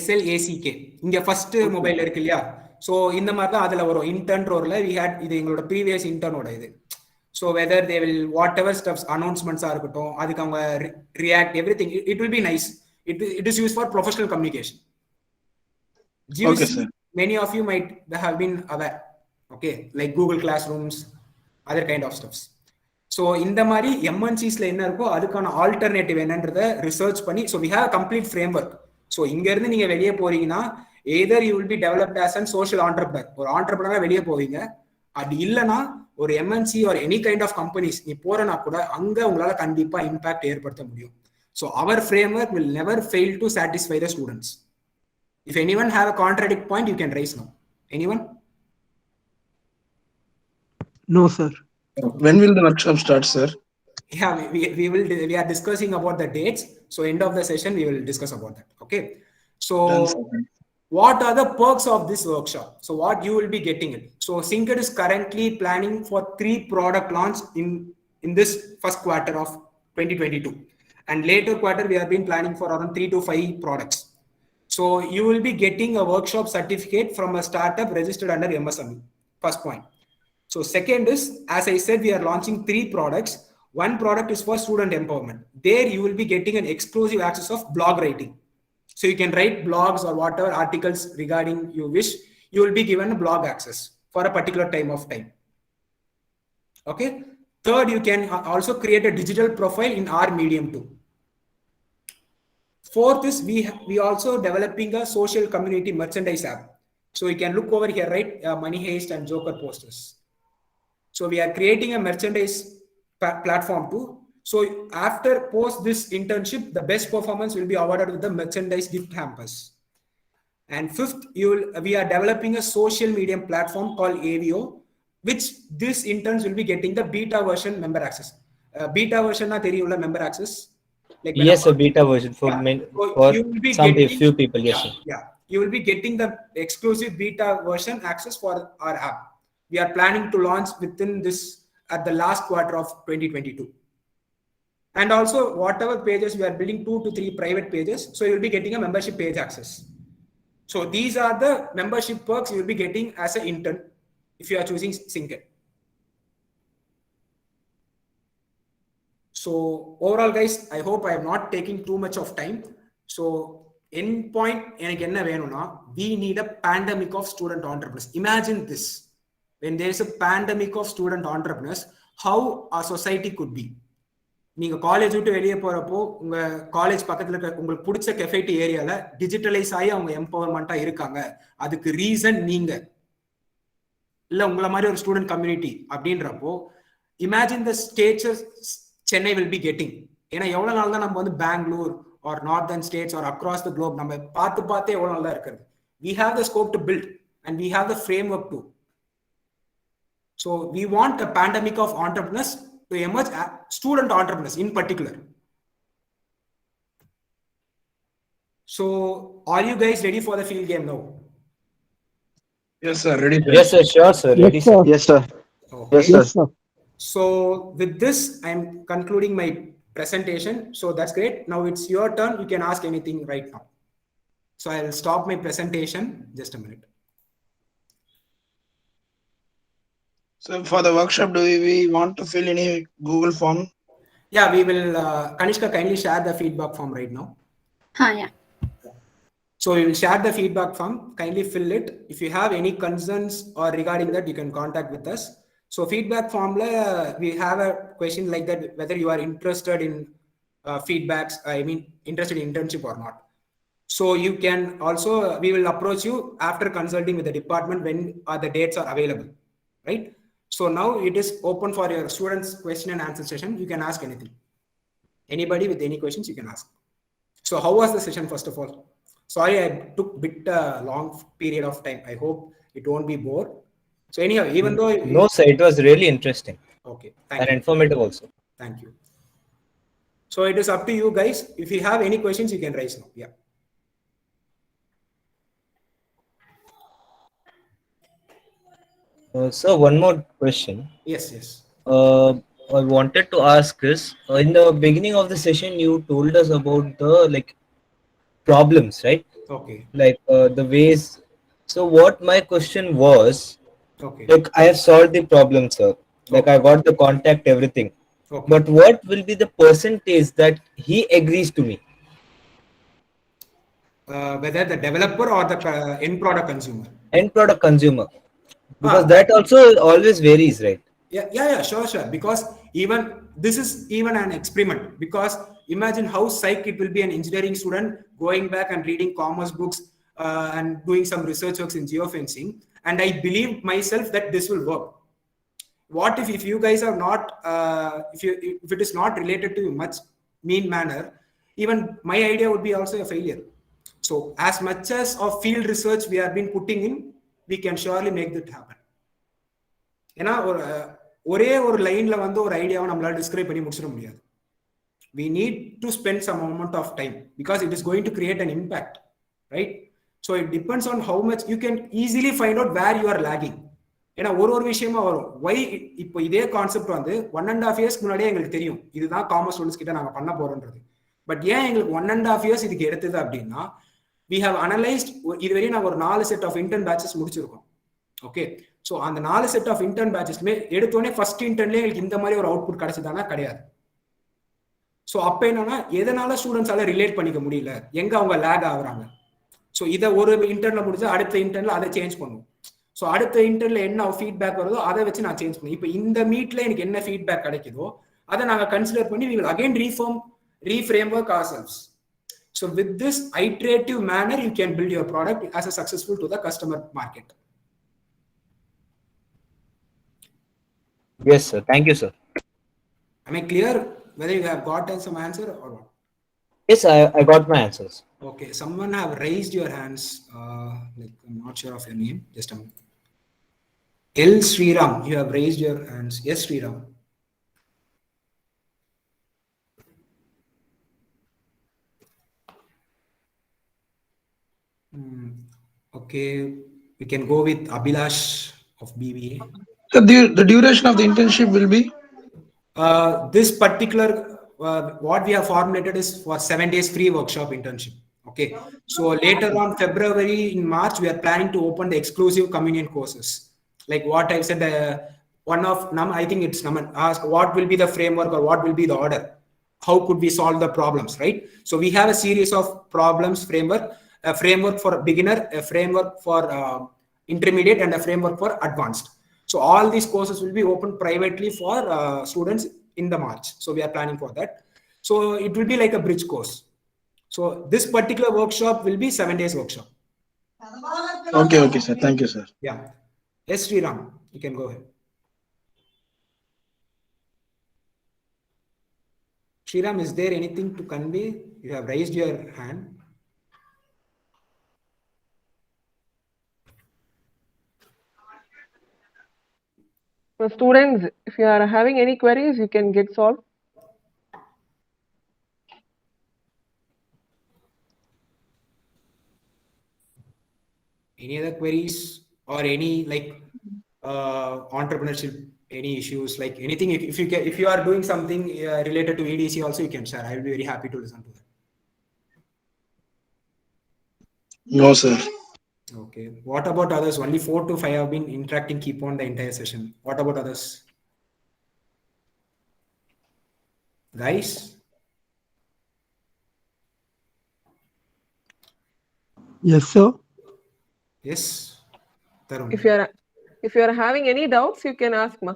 [SPEAKER 4] SLACK. இங்க ஃபர்ஸ்ட் மொபைல் இருக்கு இல்லையா, ஸோ இந்த மாதிரி தான் அதுல வரும். இன்டர்ன் ரோல்ல வி ஹேட், இது எங்களோட ப்ரீவியஸ் இன்டர்னோட இது. So whether they will whatever stuffs அனௌன்ஸ்மெண்ட்ஸா இருக்கட்டும், அதுக்கு அவங்க react everything, it will be nice. It is use for professional communication. Many of you might have been aware. Okay, like Google Classrooms, other kind of stuffs. So இந்த மாதிரி எம்என்சிஸ்ல என்ன இருக்கோ அதுக்கான alternative என்னன்றதை ரிசர்ச் பண்ணி, so we have a complete framework. So இங்க இருந்து நீங்க வெளியே போறீங்கன்னா either you will be developed as a social entrepreneur, ஒரு entrepreneur வெளியே போவீங்க. அது இல்லைன்னா ஒரு MNC or any kind of companies நீ போறனா கூட அங்க உங்களால கண்டிப்பா இம்பாக்ட் ஏற்படுத்த முடியும். So our framework will never fail to satisfy the students. If anyone have a contradict point, you can raise now. Anyone?
[SPEAKER 3] No, sir.
[SPEAKER 6] When will the workshop start, sir?
[SPEAKER 4] Yeah, we are discussing about the dates. So end of the session, we will discuss about that. Okay. So what are the perks of this workshop? So what you will be getting it. So Synced is currently planning for 3 product launch in this first quarter of 2022. And later quarter, we have been planning for around 3 to 5 products. So you will be getting a workshop certificate from a startup registered under MSME. First point. So second is, as I said, we are launching 3 products. One product is for student empowerment. There you will be getting an exclusive access of blog writing. So you can write blogs or whatever articles regarding you wish. You will be given a blog access for a particular time. Okay. Third, you can also create a digital profile in our medium too. Fourth is we also developing a social community merchandise app. So you can look over here, right? Money Heist and Joker posters. So we are creating a merchandise platform too. So after post this internship, the best performance will be awarded with the merchandise gift hampers. And fifth, we are developing a social media platform called AVO, which these interns will be getting the beta version member access. Beta version na theriyula member access.
[SPEAKER 2] Like yes, a beta version for few people. Yes, sir.
[SPEAKER 4] Yeah, you will be getting the exclusive beta version access for our app. We are planning to launch within this at the last quarter of 2022. And also whatever pages we are building 2 to 3 private pages, so you will be getting a membership page access. So these are the membership perks you will be getting as an intern if you are choosing Synced. So overall guys, I hope I am not taking too much of time. So end point எனக்கு என்ன வேணும்னா, we need a pandemic of student entrepreneurs. Imagine this, when there is a pandemic of student entrepreneurs, how our society could be. நீங்க college விட்டு வெளியே போறப்போ உங்க college பக்கத்துல இருக்க உங்களுக்கு பிடிச்ச கெஃபேட்டி ஏரியால டிஜிட்டலைஸ் ஆகி அவங்க எம்பவர்மெண்டா இருக்காங்க. அதுக்கு ரீசன் நீங்க இல்ல உங்களை மாதிரி ஒரு ஸ்டூடெண்ட் கம்யூனிட்டி அப்படின்றப்போ, imagine the states Chennai will be getting. ஏன்னா எவ்வளவு நாள் தான் நம்ம வந்து Bangalore or northern states or across the globe நம்ம பார்த்து எவ்வளவு நாள் தான் இருக்கிறது. We have the scope to build and we have the framework too. So we want a pandemic of entrepreneurs to emerge, student entrepreneurs in particular. So are you guys ready for the field game now?
[SPEAKER 6] Yes, sir. Ready.
[SPEAKER 2] Yes, sir. Sure, sir. Ready, sir.
[SPEAKER 7] Yes, sir.
[SPEAKER 4] Okay.
[SPEAKER 7] Yes, sir.
[SPEAKER 4] So with this, I'm concluding my presentation. So that's great. Now it's your turn. You can ask anything right now. So I'll stop my presentation. Just a minute.
[SPEAKER 6] So for the workshop, do we want to fill any Google form?
[SPEAKER 4] Yeah, we will. Kanishka, kindly share the feedback form right now.
[SPEAKER 9] Yeah.
[SPEAKER 4] So we will share the feedback form. Kindly fill it. If you have any concerns or regarding that, you can contact with us. So feedback form, we have a question like that, whether you are interested in feedbacks, I mean, interested in internship or not. So you can also, we will approach you after consulting with the department when the dates are available, right? So now it is open for your students' question and answer session. You can ask anything. Anybody with any questions, you can ask. So how was the session, first of all? Sorry, I took a bit long period of time. I hope it won't be bored. So anyhow, even though...
[SPEAKER 2] No, sir, it was really interesting.
[SPEAKER 4] Okay,
[SPEAKER 2] and informative also.
[SPEAKER 4] Thank you. So it is up to you guys. If you have any questions, you can raise now. Yeah.
[SPEAKER 2] Sir, one more question.
[SPEAKER 4] Yes.
[SPEAKER 2] I wanted to ask is, in the beginning of the session, you told us about the problems, right?
[SPEAKER 4] Okay.
[SPEAKER 2] The ways. So what my question was,
[SPEAKER 4] Okay.
[SPEAKER 2] I have solved the problem, sir. I got the contact, everything.
[SPEAKER 4] Okay.
[SPEAKER 2] But what will be the percentage that he agrees to me?
[SPEAKER 4] Whether the developer or the end product consumer?
[SPEAKER 2] End product consumer. Because that also always varies, right?
[SPEAKER 4] Yeah, sure. Because even this is even an experiment. Because imagine how psyched it will be an engineering student going back and reading commerce books and doing some research works in geofencing. And I believe myself that this will work. What if you guys are not, if it is not related to much mean manner, even my idea would be also a failure. So as much as of field research we have been putting in, we can surely make that happen. ஏன்னா ஒரே ஒரு லைன்ல வந்து ஒரு ஐடியாவை நம்மளால describe பண்ணி முடிச்சிட முடியாது. We need to spend some amount of time because it is going to create an impact, right? So it depends on how much you can easily find out where you are lagging. ஏன்னா ஒரு விஷயமா வரும். Why இப்போ இதே concept வந்து 1.5 years முன்னாடியே எங்களுக்கு தெரியும் இதுதான் காமர்ஸ் ஸ்டூடெண்ட்ஸ் கிட்ட நாங்க பண்ண போறோம்ன்றது. பட் ஏன் எங்களுக்கு 1.5 years இதுக்கு எடுத்தது அப்படின்னா we have analyzed இதுவரையும் நாங்க ஒரு 4 செட் ஆஃப் இன்டர்ன் பேட்சஸ் முடிச்சிருக்கோம். ஓகே, ஸோ அந்த 4 செட் ஆஃப் இன்டர்ன் பேட்சஸ்மே எடுத்தோடனே ஃபர்ஸ்ட் இன்டர்ன்லேயே எங்களுக்கு இந்த மாதிரி ஒரு அவுட்புட் கிடைச்சதானா கிடையாது. ஸோ அப்போ என்னன்னா எதனால ஸ்டூடெண்ட்ஸால ரிலேட் பண்ணிக்க முடியல, எங்க அவங்க லேக் ஆகுறாங்க. ஸோ இதை ஒரு இன்டர்ன்ல முடிஞ்சா அடுத்த இன்டர்ன்ல அதை சேஞ்ச் பண்ணுவோம். ஸோ அடுத்த இன்டர்ன்ல என்ன ஃபீட்பேக் வருதோ அதை வச்சு நான் சேஞ்ச் பண்ணுவேன். இப்போ இந்த மீட்ல எனக்கு என்ன ஃபீட்பேக் கிடைக்குதோ அதை நாங்கள் கன்சிடர் பண்ணி we will again reframework ourselves. So with this iterative manner, you can build your product as a successful to the customer market.
[SPEAKER 2] Yes, sir. Thank you, sir.
[SPEAKER 4] Am I clear whether you have gotten some answer or what?
[SPEAKER 2] Yes, I got my answers.
[SPEAKER 4] Okay, someone have raised your hands. I'm not sure of your name. Just a moment. L. Sriram, you have raised your hands. Yes, Sriram. Okay, we can go with Abhilash of BBA.
[SPEAKER 6] So the duration of the internship will be?
[SPEAKER 4] This particular, what we have formulated is for 7 days free workshop internship. Okay, so later on February, in March, we are planning to open the exclusive communion courses. Like what I said, one of I think it's Naman asked what will be the framework or what will be the order? How could we solve the problems, right? So we have a series of problems framework, a framework for beginner, a framework for intermediate, and a framework for advanced. So all these courses will be open privately for students in the March. So we are planning for that. So it will be like a bridge course. So this particular workshop will be 7 days workshop.
[SPEAKER 6] Okay, sir. Thank you, sir.
[SPEAKER 4] Yeah. Yes, Sriram, you can go ahead. Sriram, is there anything to convey? You have raised your hand.
[SPEAKER 1] So students, if you are having any queries, you can get solved.
[SPEAKER 4] Any other queries or any entrepreneurship any issues, like anything. If you are doing something related to EDC, also you can share. I will be very happy to listen to that.
[SPEAKER 6] No, sir.
[SPEAKER 4] Okay. What about others? Only 4 to 5 have been interacting. Keep on the entire session. What about others, guys?
[SPEAKER 9] Yes, sir.
[SPEAKER 4] Yes, Tarun.
[SPEAKER 1] If you are having any doubts, you can ask, ma.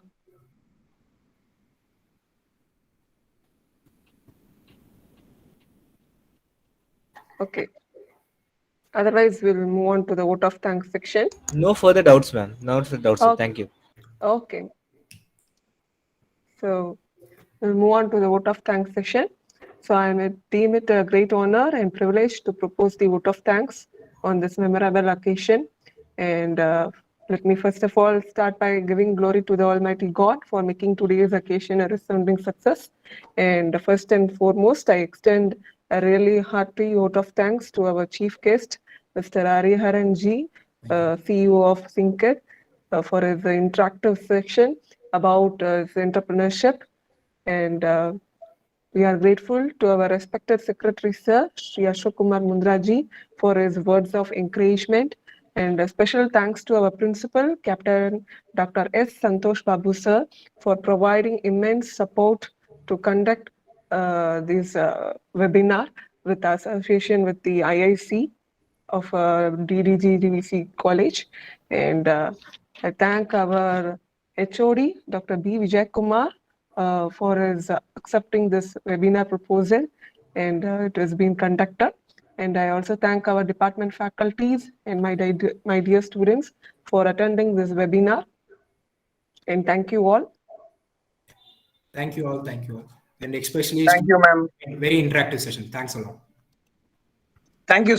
[SPEAKER 1] Okay. Otherwise, we'll move on to the vote of thanks section.
[SPEAKER 2] No further doubts, man. No further doubts. Sir.
[SPEAKER 1] Okay.
[SPEAKER 2] Thank you.
[SPEAKER 1] Okay. So we'll move on to the vote of thanks session. So I deem it a great honor and privilege to propose the vote of thanks on this memorable occasion. And let me first of all start by giving glory to the Almighty God for making today's occasion a resounding success. And first and foremost, I extend a really hearty vote of thanks to our chief guest, Mr. Hariharan Ji, CEO of Synced, for his interactive section about his entrepreneurship. And we are grateful to our respected Secretary Sir, Shri Ashok Kumar Mundraji, for his words of encouragement. And a special thanks to our principal, Captain Dr. S. Santosh Babu Sir, for providing immense support to conduct this webinar with association with the IIC of DDG College. And I thank our HOD, Dr. B. Vijay Kumar, for his accepting this webinar proposal, and it has been conducted. And I also thank our department faculties and my dear students for attending this webinar. And thank you all.
[SPEAKER 4] Thank you all. Thank you all. And especially
[SPEAKER 6] Thank you, ma'am.
[SPEAKER 4] very interactive session. Thanks a lot.
[SPEAKER 6] Thank you.